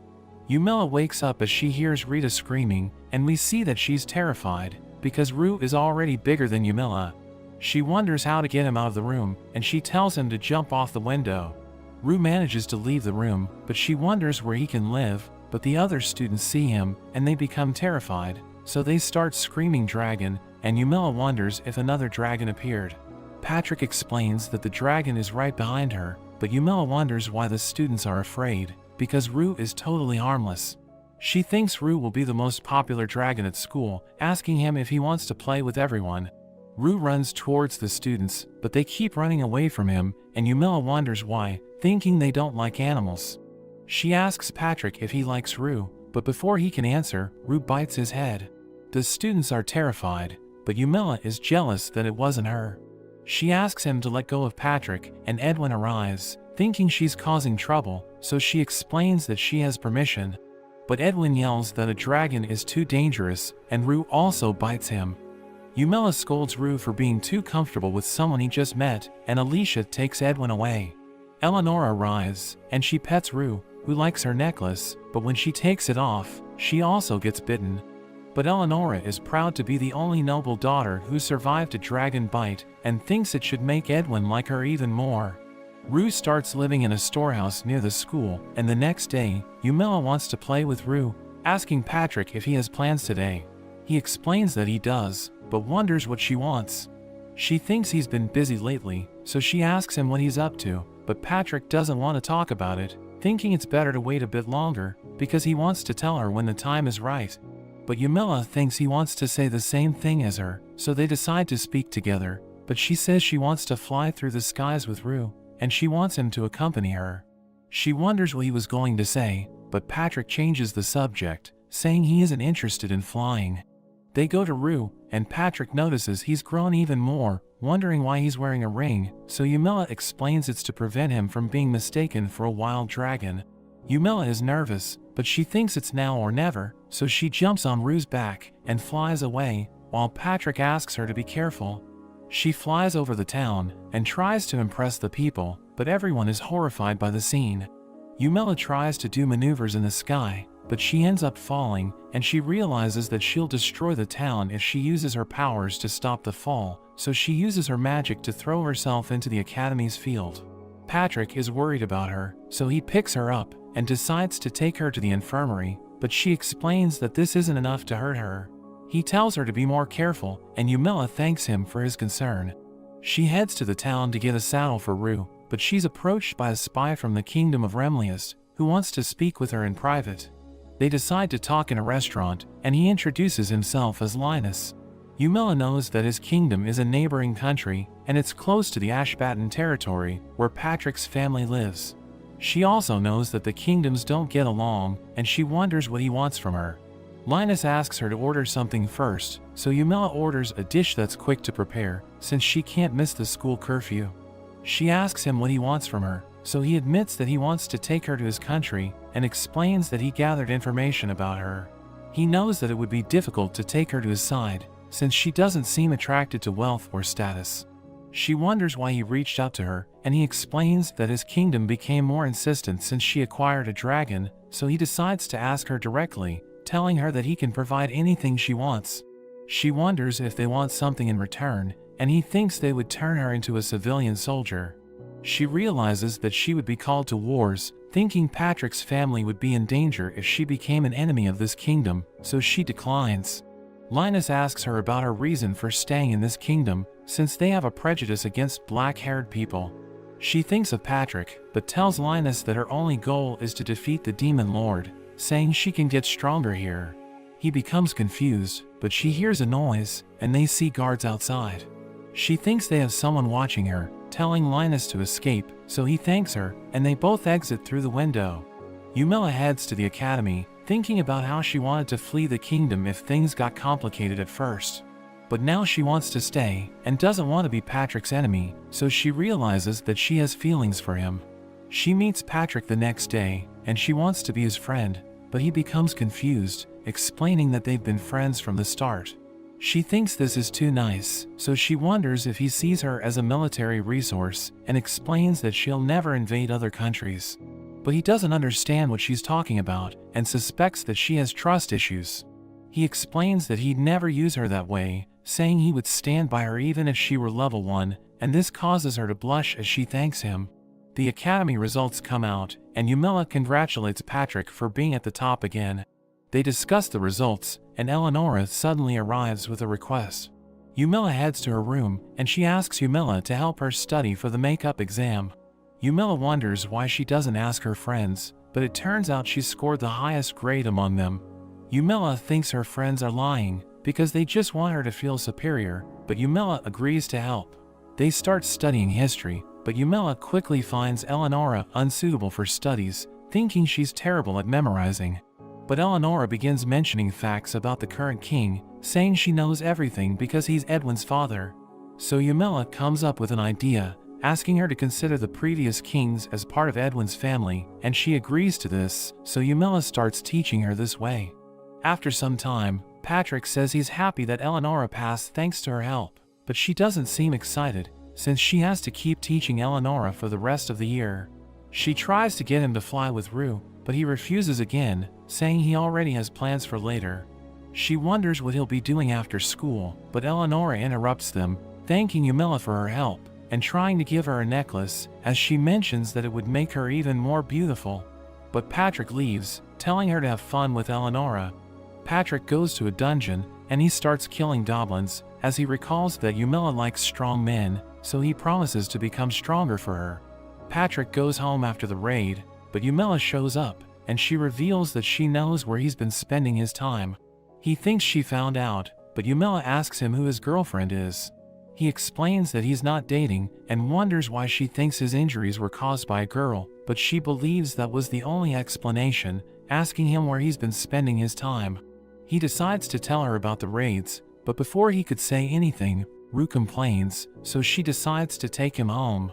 A: Yumila wakes up as she hears Rita screaming, and we see that she's terrified, because Rue is already bigger than Yumila. She wonders how to get him out of the room, and she tells him to jump off the window. Rue manages to leave the room, but she wonders where he can live, but the other students see him, and they become terrified, so they start screaming dragon, and Yumila wonders if another dragon appeared. Patrick explains that the dragon is right behind her, but Yumila wonders why the students are afraid, because Rue is totally harmless. She thinks Rue will be the most popular dragon at school, asking him if he wants to play with everyone. Rue runs towards the students, but they keep running away from him, and Yumila wonders why, thinking they don't like animals. She asks Patrick if he likes Rue, but before he can answer, Rue bites his head. The students are terrified, but Yumila is jealous that it wasn't her. She asks him to let go of Patrick, and Edwin arrives, thinking she's causing trouble, so she explains that she has permission. But Edwin yells that a dragon is too dangerous, and Rue also bites him. Yumila scolds Rue for being too comfortable with someone he just met, and Alicia takes Edwin away. Eleanor arrives, and she pets Rue, who likes her necklace, but when she takes it off, she also gets bitten. But Eleonora is proud to be the only noble daughter who survived a dragon bite, and thinks it should make Edwin like her even more. Rue starts living in a storehouse near the school, and the next day, Yumila wants to play with Rue, asking Patrick if he has plans today. He explains that he does, but wonders what she wants. She thinks he's been busy lately, so she asks him what he's up to, but Patrick doesn't want to talk about it, thinking it's better to wait a bit longer, because he wants to tell her when the time is right. But Yumila thinks he wants to say the same thing as her, so they decide to speak together, but she says she wants to fly through the skies with Rue, and she wants him to accompany her. She wonders what he was going to say, but Patrick changes the subject, saying he isn't interested in flying. They go to Rue, and Patrick notices he's grown even more, wondering why he's wearing a ring, so Yumila explains it's to prevent him from being mistaken for a wild dragon. Yumila is nervous, but she thinks it's now or never, so she jumps on Rue's back and flies away, while Patrick asks her to be careful. She flies over the town and tries to impress the people, but everyone is horrified by the scene. Yumila tries to do maneuvers in the sky, but she ends up falling, and she realizes that she'll destroy the town if she uses her powers to stop the fall, so she uses her magic to throw herself into the Academy's field. Patrick is worried about her, so he picks her up and decides to take her to the infirmary, but she explains that this isn't enough to hurt her. He tells her to be more careful, and Yumila thanks him for his concern. She heads to the town to get a saddle for Rue, but she's approached by a spy from the kingdom of Remlius, who wants to speak with her in private. They decide to talk in a restaurant, and he introduces himself as Linus. Yumila knows that his kingdom is a neighboring country, and it's close to the Ashbatten territory, where Patrick's family lives. She also knows that the kingdoms don't get along, and she wonders what he wants from her. Linus asks her to order something first, so Yumila orders a dish that's quick to prepare, since she can't miss the school curfew. She asks him what he wants from her, so he admits that he wants to take her to his country, and explains that he gathered information about her. He knows that it would be difficult to take her to his side, since she doesn't seem attracted to wealth or status. She wonders why he reached out to her, and he explains that his kingdom became more insistent since she acquired a dragon, so he decides to ask her directly, telling her that he can provide anything she wants. She wonders if they want something in return, and he thinks they would turn her into a civilian soldier. She realizes that she would be called to wars, thinking Patrick's family would be in danger if she became an enemy of this kingdom, so she declines. Linus asks her about her reason for staying in this kingdom, since they have a prejudice against black-haired people. She thinks of Patrick, but tells Linus that her only goal is to defeat the Demon Lord, saying she can get stronger here. He becomes confused, but she hears a noise, and they see guards outside. She thinks they have someone watching her, telling Linus to escape, so he thanks her, and they both exit through the window. Yumila heads to the academy, thinking about how she wanted to flee the kingdom if things got complicated at first. But now she wants to stay, and doesn't want to be Patrick's enemy, so she realizes that she has feelings for him. She meets Patrick the next day, and she wants to be his friend, but he becomes confused, explaining that they've been friends from the start. She thinks this is too nice, so she wonders if he sees her as a military resource, and explains that she'll never invade other countries. But he doesn't understand what she's talking about, and suspects that she has trust issues. He explains that he'd never use her that way, saying he would stand by her even if she were level 1, and this causes her to blush as she thanks him. The academy results come out, and Yumila congratulates Patrick for being at the top again. They discuss the results, and Eleonora suddenly arrives with a request. Yumila heads to her room, and she asks Yumila to help her study for the makeup exam. Yumila wonders why she doesn't ask her friends, but it turns out she scored the highest grade among them. Yumila thinks her friends are lying, because they just want her to feel superior, but Yumila agrees to help. They start studying history, but Yumila quickly finds Eleonora unsuitable for studies, thinking she's terrible at memorizing. But Eleonora begins mentioning facts about the current king, saying she knows everything because he's Edwin's father. So Yumila comes up with an idea, asking her to consider the previous kings as part of Edwin's family, and she agrees to this, so Yumila starts teaching her this way. After some time, Patrick says he's happy that Eleonora passed thanks to her help, but she doesn't seem excited, since she has to keep teaching Eleonora for the rest of the year. She tries to get him to fly with Rue, but he refuses again, saying he already has plans for later. She wonders what he'll be doing after school, but Eleonora interrupts them, thanking Yumila for her help, and trying to give her a necklace, as she mentions that it would make her even more beautiful. But Patrick leaves, telling her to have fun with Eleonora. Patrick goes to a dungeon, and he starts killing goblins, as he recalls that Yumila likes strong men, so he promises to become stronger for her. Patrick goes home after the raid, but Yumila shows up, and she reveals that she knows where he's been spending his time. He thinks she found out, but Yumila asks him who his girlfriend is. He explains that he's not dating and wonders why she thinks his injuries were caused by a girl, but she believes that was the only explanation, asking him where he's been spending his time. He decides to tell her about the raids, but before he could say anything, Rue complains, so she decides to take him home.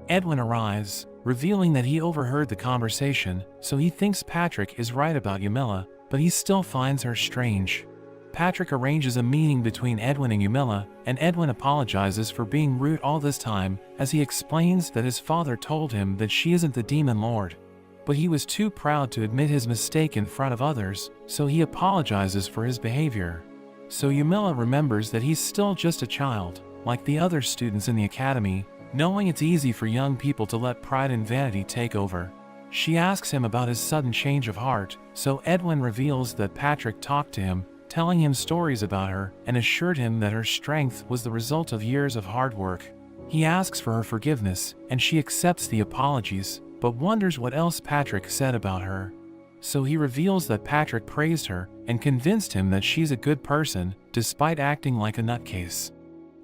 A: Edwin arrives, revealing that he overheard the conversation, so he thinks Patrick is right about Yumila, but he still finds her strange. Patrick arranges a meeting between Edwin and Yumila, and Edwin apologizes for being rude all this time, as he explains that his father told him that she isn't the demon lord. But he was too proud to admit his mistake in front of others, so he apologizes for his behavior. So Yumila remembers that he's still just a child, like the other students in the academy, knowing it's easy for young people to let pride and vanity take over. She asks him about his sudden change of heart, so Edwin reveals that Patrick talked to him, telling him stories about her, and assured him that her strength was the result of years of hard work. He asks for her forgiveness, and she accepts the apologies, but wonders what else Patrick said about her. So he reveals that Patrick praised her, and convinced him that she's a good person, despite acting like a nutcase.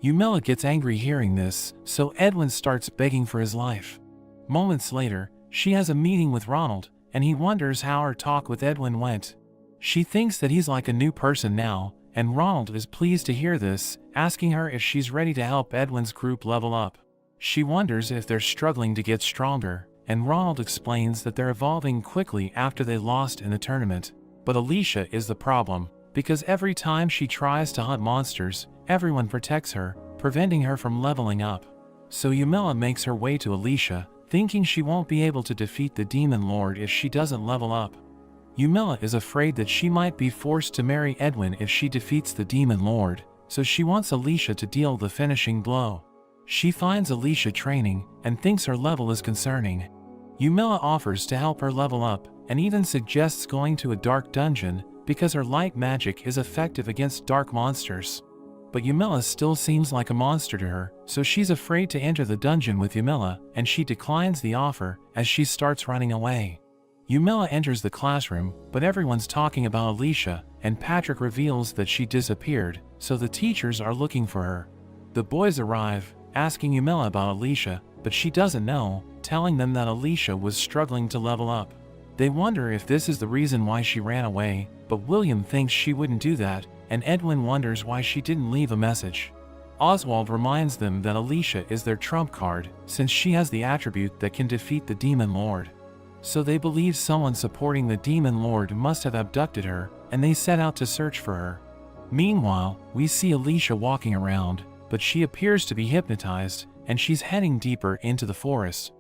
A: Yumila gets angry hearing this, so Edwin starts begging for his life. Moments later, she has a meeting with Ronald, and he wonders how her talk with Edwin went. She thinks that he's like a new person now, and Ronald is pleased to hear this, asking her if she's ready to help Edwin's group level up. She wonders if they're struggling to get stronger, and Ronald explains that they're evolving quickly after they lost in the tournament. But Alicia is the problem, because every time she tries to hunt monsters, everyone protects her, preventing her from leveling up. So Yumila makes her way to Alicia, thinking she won't be able to defeat the demon lord if she doesn't level up. Yumila is afraid that she might be forced to marry Edwin if she defeats the demon lord, so she wants Alicia to deal the finishing blow. She finds Alicia training, and thinks her level is concerning. Yumila offers to help her level up, and even suggests going to a dark dungeon, because her light magic is effective against dark monsters. But Yumila still seems like a monster to her, so she's afraid to enter the dungeon with Yumila, and she declines the offer, as she starts running away. Yumila enters the classroom, but everyone's talking about Alicia, and Patrick reveals that she disappeared, so the teachers are looking for her. The boys arrive, asking Yumila about Alicia, but she doesn't know, telling them that Alicia was struggling to level up. They wonder if this is the reason why she ran away, but William thinks she wouldn't do that, and Edwin wonders why she didn't leave a message. Oswald reminds them that Alicia is their trump card, since she has the attribute that can defeat the demon lord. So they believe someone supporting the demon lord must have abducted her, and they set out to search for her. Meanwhile, we see Alicia walking around, but she appears to be hypnotized, and she's heading deeper into the forest.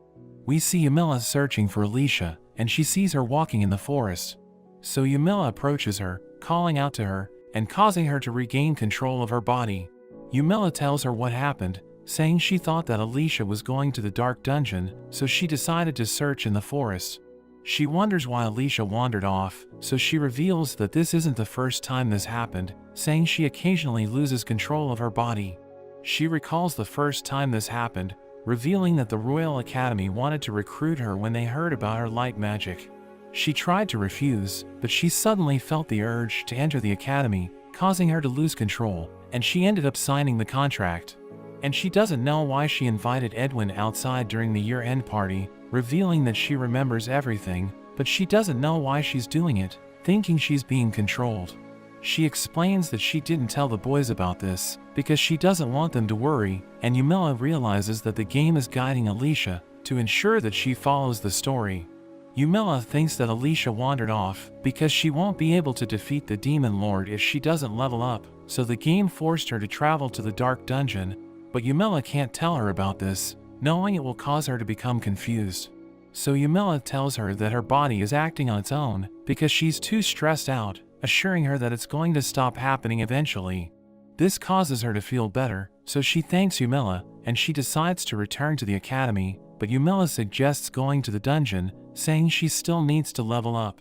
A: We see Yumila searching for Alicia, and she sees her walking in the forest. So Yumila approaches her, calling out to her, and causing her to regain control of her body. Yumila tells her what happened, saying she thought that Alicia was going to the dark dungeon, so she decided to search in the forest. She wonders why Alicia wandered off, so she reveals that this isn't the first time this happened, saying she occasionally loses control of her body. She recalls the first time this happened, revealing that the Royal Academy wanted to recruit her when they heard about her light magic. She tried to refuse, but she suddenly felt the urge to enter the academy, causing her to lose control, and she ended up signing the contract. And she doesn't know why she invited Edwin outside during the year-end party, revealing that she remembers everything, but she doesn't know why she's doing it, thinking she's being controlled. She explains that she didn't tell the boys about this, because she doesn't want them to worry, and Yumila realizes that the game is guiding Alicia, to ensure that she follows the story. Yumila thinks that Alicia wandered off, because she won't be able to defeat the demon lord if she doesn't level up, so the game forced her to travel to the dark dungeon, but Yumila can't tell her about this, knowing it will cause her to become confused. So Yumila tells her that her body is acting on its own, because she's too stressed out, assuring her that it's going to stop happening eventually. This causes her to feel better, so she thanks Yumila, and she decides to return to the academy, but Yumila suggests going to the dungeon, saying she still needs to level up.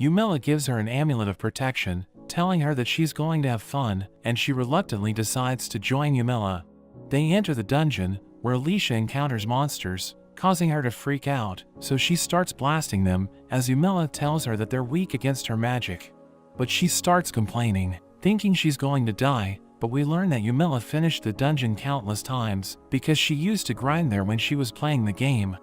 A: Yumila gives her an amulet of protection, telling her that she's going to have fun, and she reluctantly decides to join Yumela. They enter the dungeon, where Alicia encounters monsters, causing her to freak out, so she starts blasting them, as Yumela tells her that they're weak against her magic. But she starts complaining, thinking she's going to die, but we learn that Yumela finished the dungeon countless times, because she used to grind there when she was playing the game.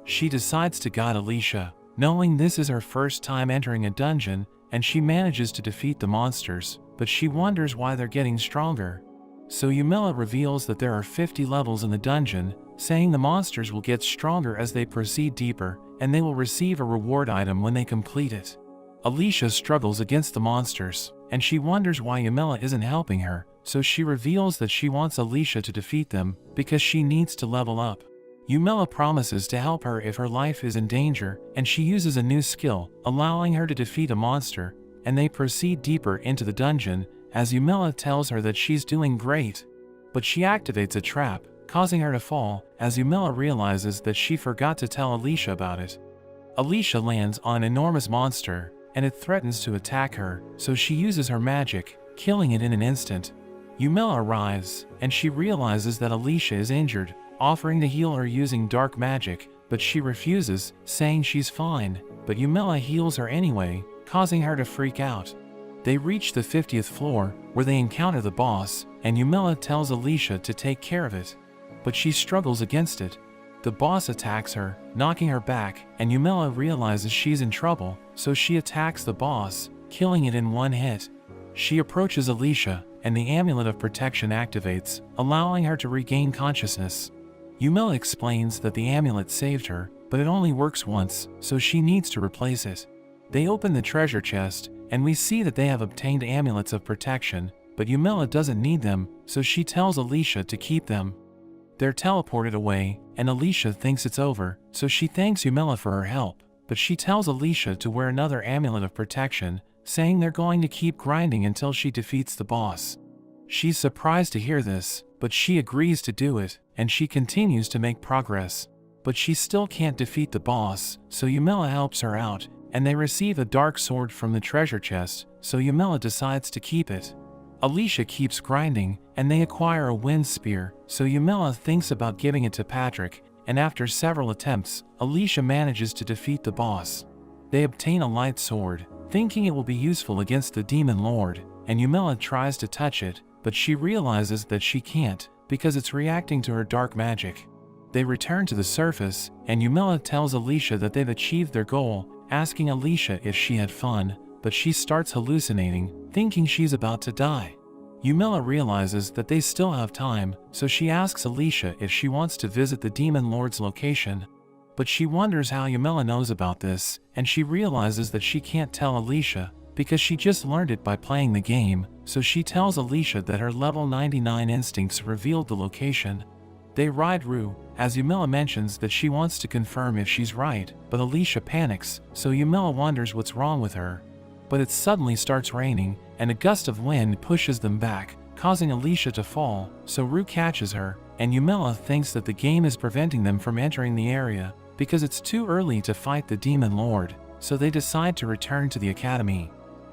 A: She decides to guide Alicia, knowing this is her first time entering a dungeon, and she manages to defeat the monsters, but she wonders why they're getting stronger. So Yumela reveals that there are 50 levels in the dungeon, saying the monsters will get stronger as they proceed deeper, and they will receive a reward item when they complete it. Alicia struggles against the monsters, and she wonders why Yumela isn't helping her, so she reveals that she wants Alicia to defeat them, because she needs to level up. Yumela promises to help her if her life is in danger, and she uses a new skill, allowing her to defeat a monster, and they proceed deeper into the dungeon, as Yumela tells her that she's doing great. But she activates a trap, causing her to fall, as Yumela realizes that she forgot to tell Alicia about it. Alicia lands on an enormous monster, and it threatens to attack her, so she uses her magic, killing it in an instant. Yumela arrives, and she realizes that Alicia is injured, offering to heal her using dark magic, but she refuses, saying she's fine, but Yumela heals her anyway, causing her to freak out. They reach the 50th floor, where they encounter the boss, and Yumela tells Alicia to take care of it. But she struggles against it. The boss attacks her, knocking her back, and Yumela realizes she's in trouble, so she attacks the boss, killing it in one hit. She approaches Alicia, and the amulet of protection activates, allowing her to regain consciousness. Yumela explains that the amulet saved her, but it only works once, so she needs to replace it. They open the treasure chest, and we see that they have obtained amulets of protection, but Yumela doesn't need them, so she tells Alicia to keep them. They're teleported away, and Alicia thinks it's over, so she thanks Yumela for her help, but she tells Alicia to wear another amulet of protection, saying they're going to keep grinding until she defeats the boss. She's surprised to hear this, but she agrees to do it, and she continues to make progress. But she still can't defeat the boss, so Yumela helps her out, and they receive a dark sword from the treasure chest, so Yumela decides to keep it. Alicia keeps grinding, and they acquire a wind spear, so Yumela thinks about giving it to Patrick, and after several attempts, Alicia manages to defeat the boss. They obtain a light sword, thinking it will be useful against the demon lord, and Yumela tries to touch it, but she realizes that she can't, because it's reacting to her dark magic. They return to the surface, and Yumela tells Alicia that they've achieved their goal, asking Alicia if she had fun, but she starts hallucinating, thinking she's about to die. Yumela realizes that they still have time, so she asks Alicia if she wants to visit the demon lord's location. But she wonders how Yumela knows about this, and she realizes that she can't tell Alicia, because she just learned it by playing the game, so she tells Alicia that her level 99 instincts revealed the location. They ride Rue, as Yumela mentions that she wants to confirm if she's right, but Alicia panics, so Yumela wonders what's wrong with her. But it suddenly starts raining, and a gust of wind pushes them back, causing Alicia to fall, so Rue catches her, and Yumela thinks that the game is preventing them from entering the area, because it's too early to fight the demon lord, so they decide to return to the academy.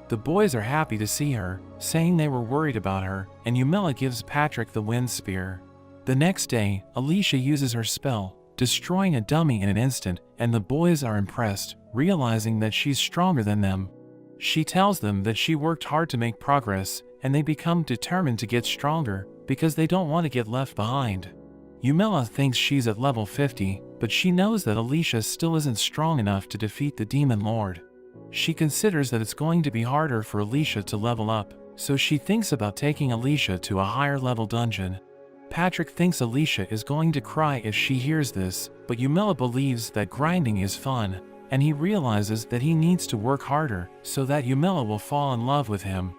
A: The boys are happy to see her, saying they were worried about her, and Yumela gives Patrick the wind spear. The next day, Alicia uses her spell, destroying a dummy in an instant, and the boys are impressed, realizing that she's stronger than them. She tells them that she worked hard to make progress, and they become determined to get stronger, because they don't want to get left behind. Yumela thinks she's at level 50, but she knows that Alicia still isn't strong enough to defeat the demon lord. She considers that it's going to be harder for Alicia to level up, so she thinks about taking Alicia to a higher level dungeon. Patrick thinks Alicia is going to cry if she hears this, but Yumela believes that grinding is fun, and he realizes that he needs to work harder so that Yumela will fall in love with him.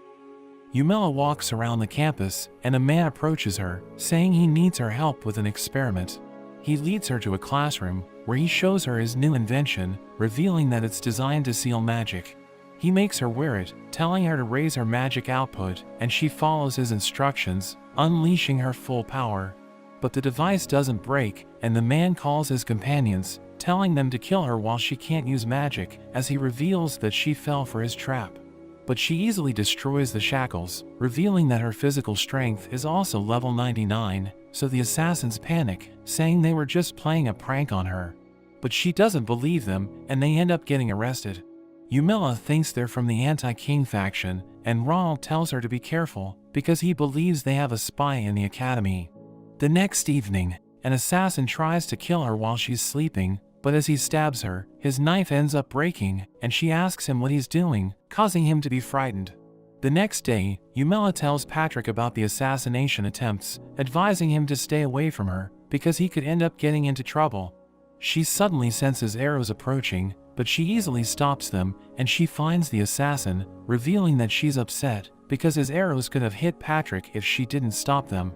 A: Yumela walks around the campus, and a man approaches her, saying he needs her help with an experiment. He leads her to a classroom, where he shows her his new invention, revealing that it's designed to seal magic. He makes her wear it, telling her to raise her magic output, and she follows his instructions, unleashing her full power. But the device doesn't break, and the man calls his companions, telling them to kill her while she can't use magic, as he reveals that she fell for his trap. but she easily destroys the shackles, revealing that her physical strength is also level 99, so the assassins panic, saying they were just playing a prank on her. But she doesn't believe them, and they end up getting arrested. Yumila thinks they're from the anti-king faction, and Ronald tells her to be careful, because he believes they have a spy in the academy. The next evening, an assassin tries to kill her while she's sleeping, but as he stabs her, his knife ends up breaking, and she asks him what he's doing, causing him to be frightened. The next day, Yumila tells Patrick about the assassination attempts, advising him to stay away from her, because he could end up getting into trouble. She suddenly senses arrows approaching, but she easily stops them, and she finds the assassin, revealing that she's upset, because his arrows could have hit Patrick if she didn't stop them.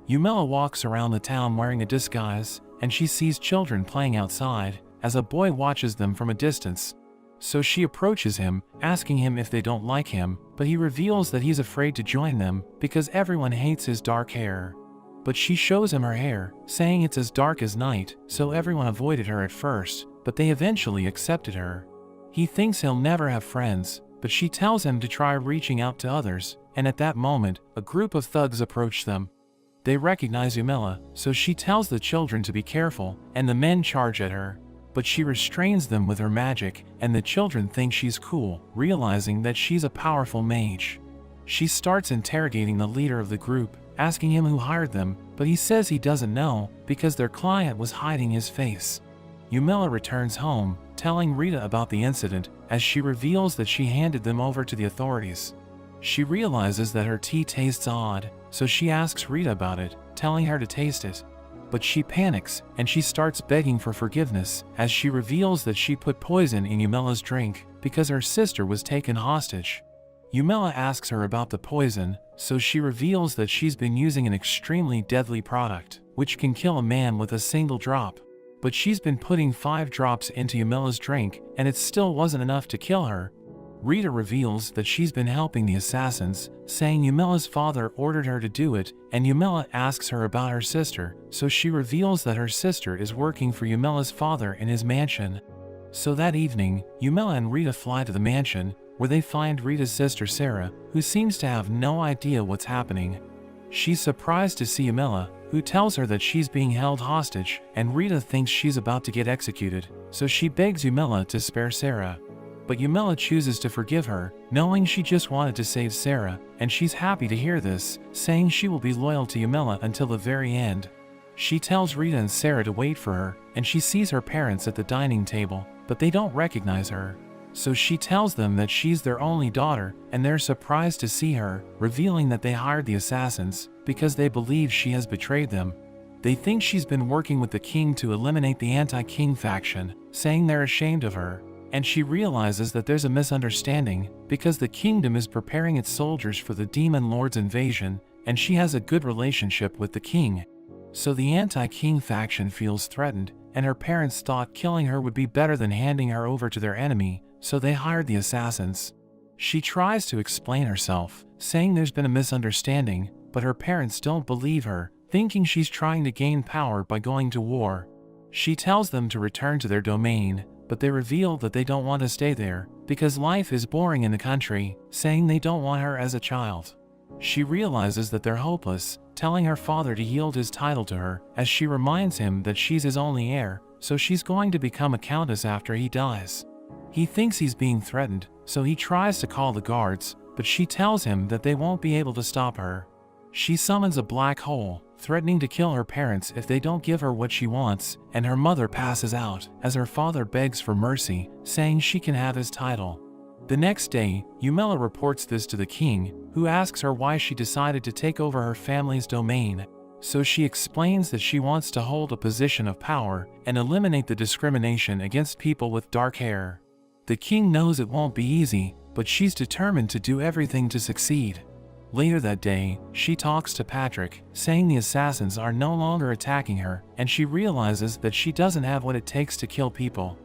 A: Yumila walks around the town wearing a disguise, and she sees children playing outside, as a boy watches them from a distance. So she approaches him, asking him if they don't like him, but he reveals that he's afraid to join them, because everyone hates his dark hair. But she shows him her hair, saying it's as dark as night, so everyone avoided her at first, but they eventually accepted her. He thinks he'll never have friends, but she tells him to try reaching out to others, and at that moment, a group of thugs approach them. They recognize Yumila, so she tells the children to be careful, and the men charge at her. But she restrains them with her magic, and the children think she's cool, realizing that she's a powerful mage. She starts interrogating the leader of the group, asking him who hired them, but he says he doesn't know, because their client was hiding his face. Yumila returns home, telling Rita about the incident, as she reveals that she handed them over to the authorities. She realizes that her tea tastes odd, so she asks Rita about it, telling her to taste it. But she panics, and she starts begging for forgiveness, as she reveals that she put poison in Yumila's drink, because her sister was taken hostage. Yumila asks her about the poison, so she reveals that she's been using an extremely deadly product, which can kill a man with a single drop. But she's been putting 5 drops into Yumila's drink, and it still wasn't enough to kill her. Rita reveals that she's been helping the assassins, saying Yumila's father ordered her to do it, and Yumila asks her about her sister, so she reveals that her sister is working for Yumila's father in his mansion. So that evening, Yumila and Rita fly to the mansion, where they find Rita's sister Sarah, who seems to have no idea what's happening. She's surprised to see Yumila, who tells her that she's being held hostage, and Rita thinks she's about to get executed, so she begs Yumila to spare Sarah. But Yumila chooses to forgive her, knowing she just wanted to save Sarah, and she's happy to hear this, saying she will be loyal to Yumila until the very end. She tells Rita and Sarah to wait for her, and she sees her parents at the dining table, but they don't recognize her. So she tells them that she's their only daughter, and they're surprised to see her, revealing that they hired the assassins, because they believe she has betrayed them. They think she's been working with the king to eliminate the anti-king faction, saying they're ashamed of her. And she realizes that there's a misunderstanding, because the kingdom is preparing its soldiers for the demon lord's invasion, and she has a good relationship with the king. So the anti-king faction feels threatened, and her parents thought killing her would be better than handing her over to their enemy, so they hired the assassins. She tries to explain herself, saying there's been a misunderstanding, but her parents don't believe her, thinking she's trying to gain power by going to war. She tells them to return to their domain, but they reveal that they don't want to stay there, because life is boring in the country, saying they don't want her as a child. She realizes that they're hopeless, telling her father to yield his title to her, as she reminds him that she's his only heir, so she's going to become a countess after he dies. He thinks he's being threatened, so he tries to call the guards, but she tells him that they won't be able to stop her. She summons a black hole, threatening to kill her parents if they don't give her what she wants, and her mother passes out, as her father begs for mercy, saying she can have his title. The next day, Yumila reports this to the king, who asks her why she decided to take over her family's domain. So she explains that she wants to hold a position of power and eliminate the discrimination against people with dark hair. The king knows it won't be easy, but she's determined to do everything to succeed. Later that day, she talks to Patrick, saying the assassins are no longer attacking her, and she realizes that she doesn't have what it takes to kill people.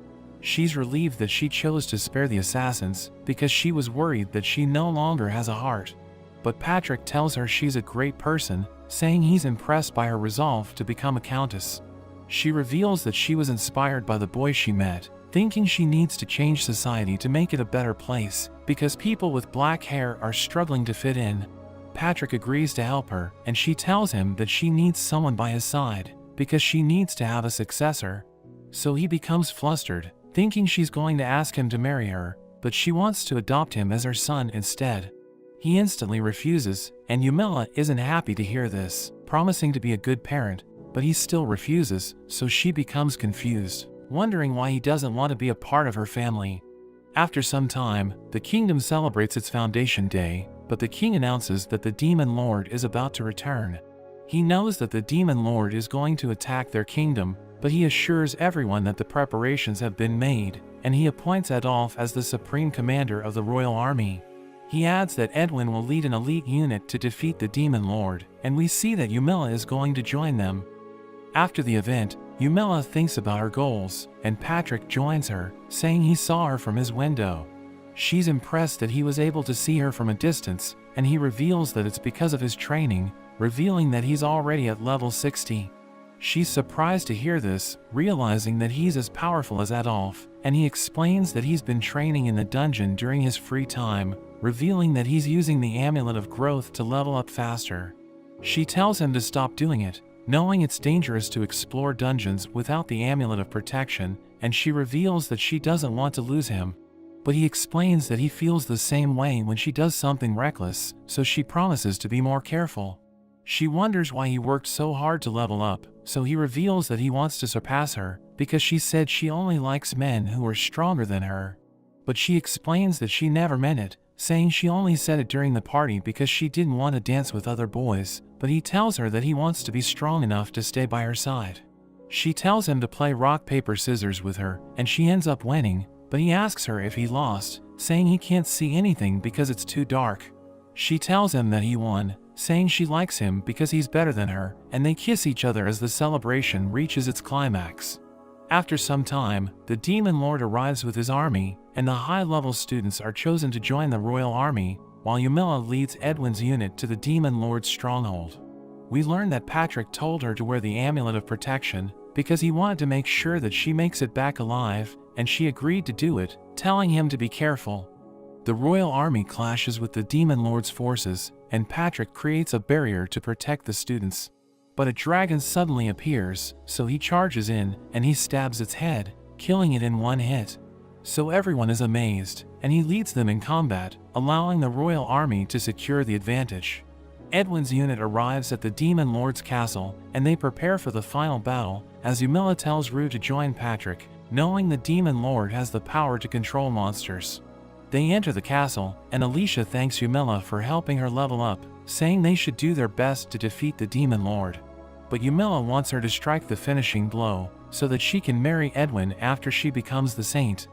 A: She's relieved that she chose to spare the assassins, because she was worried that she no longer has a heart. But Patrick tells her she's a great person, saying he's impressed by her resolve to become a countess. She reveals that she was inspired by the boy she met, thinking she needs to change society to make it a better place, because people with black hair are struggling to fit in. Patrick agrees to help her, and she tells him that she needs someone by his side, because she needs to have a successor. So he becomes flustered, thinking she's going to ask him to marry her, but she wants to adopt him as her son instead. He instantly refuses, and Yumila isn't happy to hear this, promising to be a good parent, but he still refuses, so she becomes confused, wondering why he doesn't want to be a part of her family. After some time, the kingdom celebrates its foundation day, but the king announces that the demon lord is about to return. He knows that the demon lord is going to attack their kingdom, but he assures everyone that the preparations have been made, and he appoints Adolphe as the supreme commander of the royal army. He adds that Edwin will lead an elite unit to defeat the demon lord, and we see that Yumila is going to join them. After the event, Yumila thinks about her goals, and Patrick joins her, saying he saw her from his window. She's impressed that he was able to see her from a distance, and he reveals that it's because of his training, revealing that he's already at level 60. She's surprised to hear this, realizing that he's as powerful as Adolphe, and he explains that he's been training in the dungeon during his free time, revealing that he's using the amulet of growth to level up faster. She tells him to stop doing it, knowing it's dangerous to explore dungeons without the amulet of protection, and she reveals that she doesn't want to lose him. But he explains that he feels the same way when she does something reckless, so she promises to be more careful. She wonders why he worked so hard to level up, so he reveals that he wants to surpass her, because she said she only likes men who are stronger than her. But she explains that she never meant it, saying she only said it during the party because she didn't want to dance with other boys, but he tells her that he wants to be strong enough to stay by her side. She tells him to play rock paper scissors with her, and she ends up winning, but he asks her if he lost, saying he can't see anything because it's too dark. She tells him that he won, saying she likes him because he's better than her, and they kiss each other as the celebration reaches its climax. After some time, the demon lord arrives with his army, and the high-level students are chosen to join the royal army, while Yumila leads Edwin's unit to the demon lord's stronghold. We learn that Patrick told her to wear the amulet of protection, because he wanted to make sure that she makes it back alive, and she agreed to do it, telling him to be careful. The royal army clashes with the demon lord's forces, and Patrick creates a barrier to protect the students. But a dragon suddenly appears, so he charges in, and he stabs its head, killing it in one hit. So everyone is amazed, and he leads them in combat, allowing the royal army to secure the advantage. Edwin's unit arrives at the demon lord's castle, and they prepare for the final battle, as Yumila tells Rue to join Patrick, knowing the demon lord has the power to control monsters. They enter the castle, and Alicia thanks Yumila for helping her level up, saying they should do their best to defeat the demon lord. But Yumila wants her to strike the finishing blow, so that she can marry Edwin after she becomes the saint.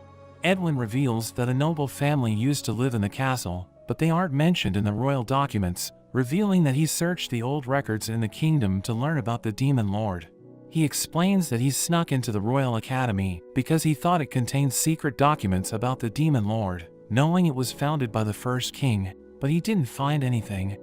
A: Edwin reveals that a noble family used to live in the castle, but they aren't mentioned in the royal documents, revealing that he searched the old records in the kingdom to learn about the demon lord. He explains that he snuck into the royal academy because he thought it contained secret documents about the demon lord, knowing it was founded by the first king, but he didn't find anything.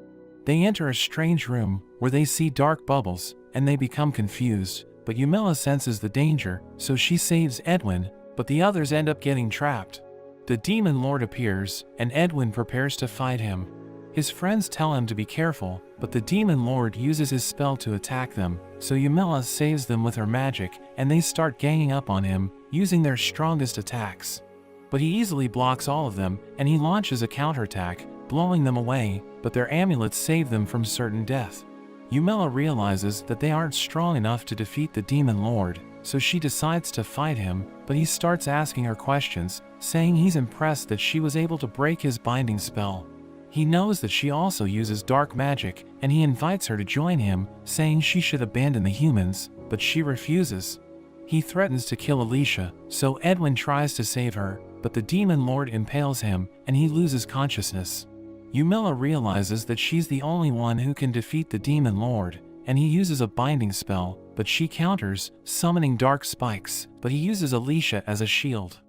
A: They enter a strange room, where they see dark bubbles, and they become confused, but Yumila senses the danger, so she saves Edwin, but the others end up getting trapped. The demon lord appears, and Edwin prepares to fight him. His friends tell him to be careful, but the demon lord uses his spell to attack them, so Yumila saves them with her magic, and they start ganging up on him, using their strongest attacks. But he easily blocks all of them, and he launches a counterattack, blowing them away, but their amulets save them from certain death. Yumila realizes that they aren't strong enough to defeat the demon lord, so she decides to fight him, but he starts asking her questions, saying he's impressed that she was able to break his binding spell. He knows that she also uses dark magic, and he invites her to join him, saying she should abandon the humans, but she refuses. He threatens to kill Alicia, so Edwin tries to save her, but the demon lord impales him, and he loses consciousness. Yumila realizes that she's the only one who can defeat the demon lord, and he uses a binding spell, but she counters, summoning dark spikes, but he uses Alicia as a shield.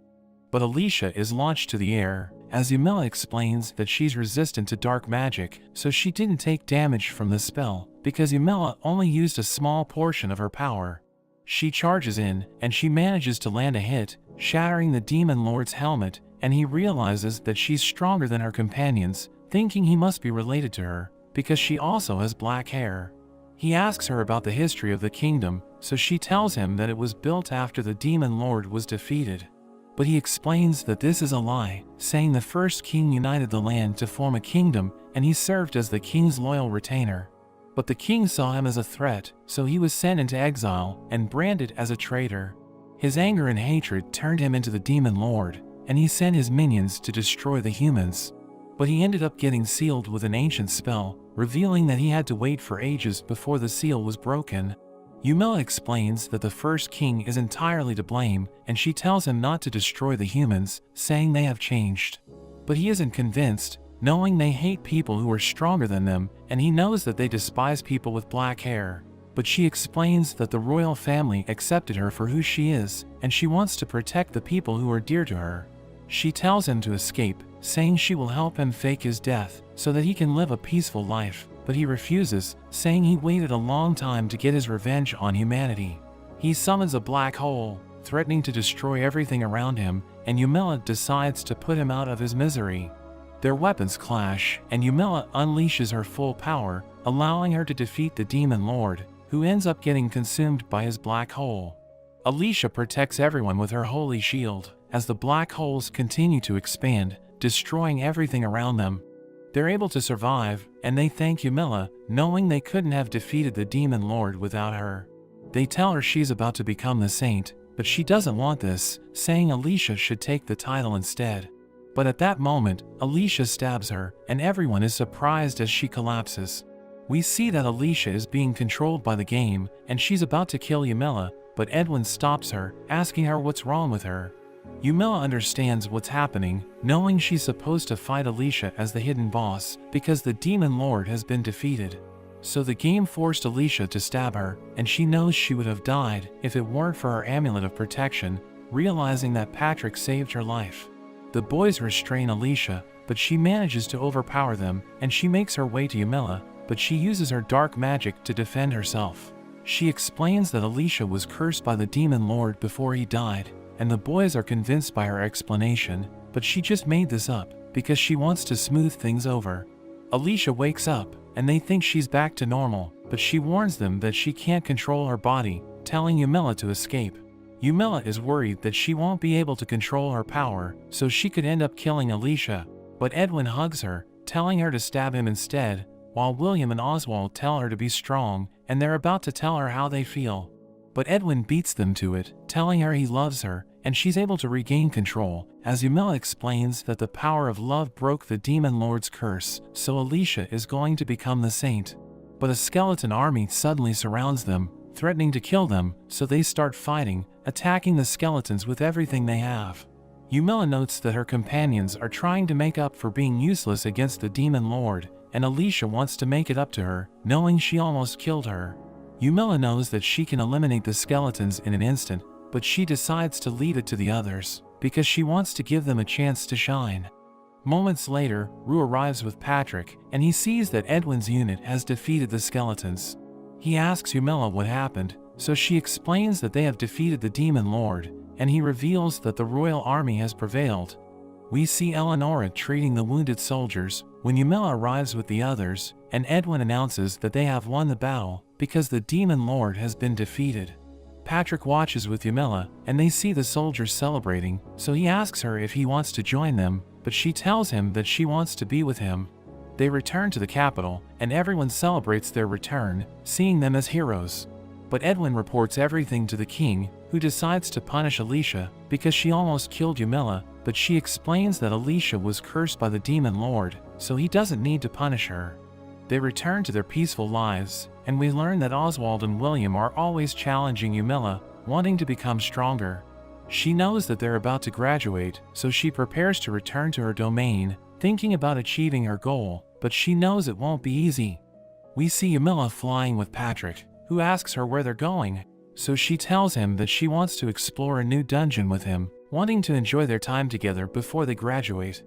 A: But Alicia is launched to the air, as Yumila explains that she's resistant to dark magic, so she didn't take damage from the spell, because Yumila only used a small portion of her power. She charges in, and she manages to land a hit, shattering the demon lord's helmet, and he realizes that she's stronger than her companions, thinking he must be related to her, because she also has black hair. He asks her about the history of the kingdom, so she tells him that it was built after the demon lord was defeated. But he explains that this is a lie, saying the first king united the land to form a kingdom, and he served as the king's loyal retainer. But the king saw him as a threat, so he was sent into exile and branded as a traitor. His anger and hatred turned him into the demon lord, and he sent his minions to destroy the humans. But he ended up getting sealed with an ancient spell, revealing that he had to wait for ages before the seal was broken. Yumela explains that the first king is entirely to blame, and she tells him not to destroy the humans, saying they have changed. But he isn't convinced, knowing they hate people who are stronger than them, and he knows that they despise people with black hair. But she explains that the royal family accepted her for who she is, and she wants to protect the people who are dear to her. She tells him to escape, saying she will help him fake his death, so that he can live a peaceful life, but he refuses, saying he waited a long time to get his revenge on humanity. He summons a black hole, threatening to destroy everything around him, and Yumela decides to put him out of his misery. Their weapons clash, and Yumela unleashes her full power, allowing her to defeat the demon lord, who ends up getting consumed by his black hole. Alicia protects everyone with her holy shield, as the black holes continue to expand, destroying everything around them. They're able to survive, and they thank Yumela, knowing they couldn't have defeated the demon lord without her. They tell her she's about to become the saint, but she doesn't want this, saying Alicia should take the title instead. But at that moment, Alicia stabs her, and everyone is surprised as she collapses. We see that Alicia is being controlled by the game, and she's about to kill Yumela, but Edwin stops her, asking her what's wrong with her. Yumela understands what's happening, knowing she's supposed to fight Alicia as the hidden boss, because the demon lord has been defeated. So the game forced Alicia to stab her, and she knows she would have died if it weren't for her amulet of protection, realizing that Patrick saved her life. The boys restrain Alicia, but she manages to overpower them, and she makes her way to Yumela, but she uses her dark magic to defend herself. She explains that Alicia was cursed by the demon lord before he died, and the boys are convinced by her explanation, but she just made this up, because she wants to smooth things over. Alicia wakes up, and they think she's back to normal, but she warns them that she can't control her body, telling Yumela to escape. Yumela is worried that she won't be able to control her power, so she could end up killing Alicia, but Edwin hugs her, telling her to stab him instead, while William and Oswald tell her to be strong, and they're about to tell her how they feel. But Edwin beats them to it, telling her he loves her, and she's able to regain control, as Yumela explains that the power of love broke the demon lord's curse, so Alicia is going to become the saint. But a skeleton army suddenly surrounds them, threatening to kill them, so they start fighting, attacking the skeletons with everything they have. Yumela notes that her companions are trying to make up for being useless against the demon lord, and Alicia wants to make it up to her, knowing she almost killed her. Yumela knows that she can eliminate the skeletons in an instant, but she decides to leave it to the others, because she wants to give them a chance to shine. Moments later, Rue arrives with Patrick, and he sees that Edwin's unit has defeated the skeletons. He asks Yumela what happened, so she explains that they have defeated the demon lord, and he reveals that the royal army has prevailed. We see Eleonora treating the wounded soldiers, when Yumela arrives with the others, and Edwin announces that they have won the battle, because the demon lord has been defeated. Patrick watches with Yumela, and they see the soldiers celebrating, so he asks her if he wants to join them, but she tells him that she wants to be with him. They return to the capital, and everyone celebrates their return, seeing them as heroes. But Edwin reports everything to the king, who decides to punish Alicia, because she almost killed Yumela, but she explains that Alicia was cursed by the demon lord, so he doesn't need to punish her. They return to their peaceful lives, and we learn that Oswald and William are always challenging Yumela, wanting to become stronger. She knows that they're about to graduate, so she prepares to return to her domain, thinking about achieving her goal, but she knows it won't be easy. We see Yumela flying with Patrick, who asks her where they're going, so she tells him that she wants to explore a new dungeon with him, wanting to enjoy their time together before they graduate.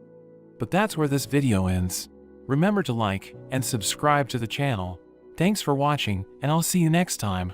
A: But that's where this video ends. Remember to like and subscribe to the channel. Thanks for watching, and I'll see you next time.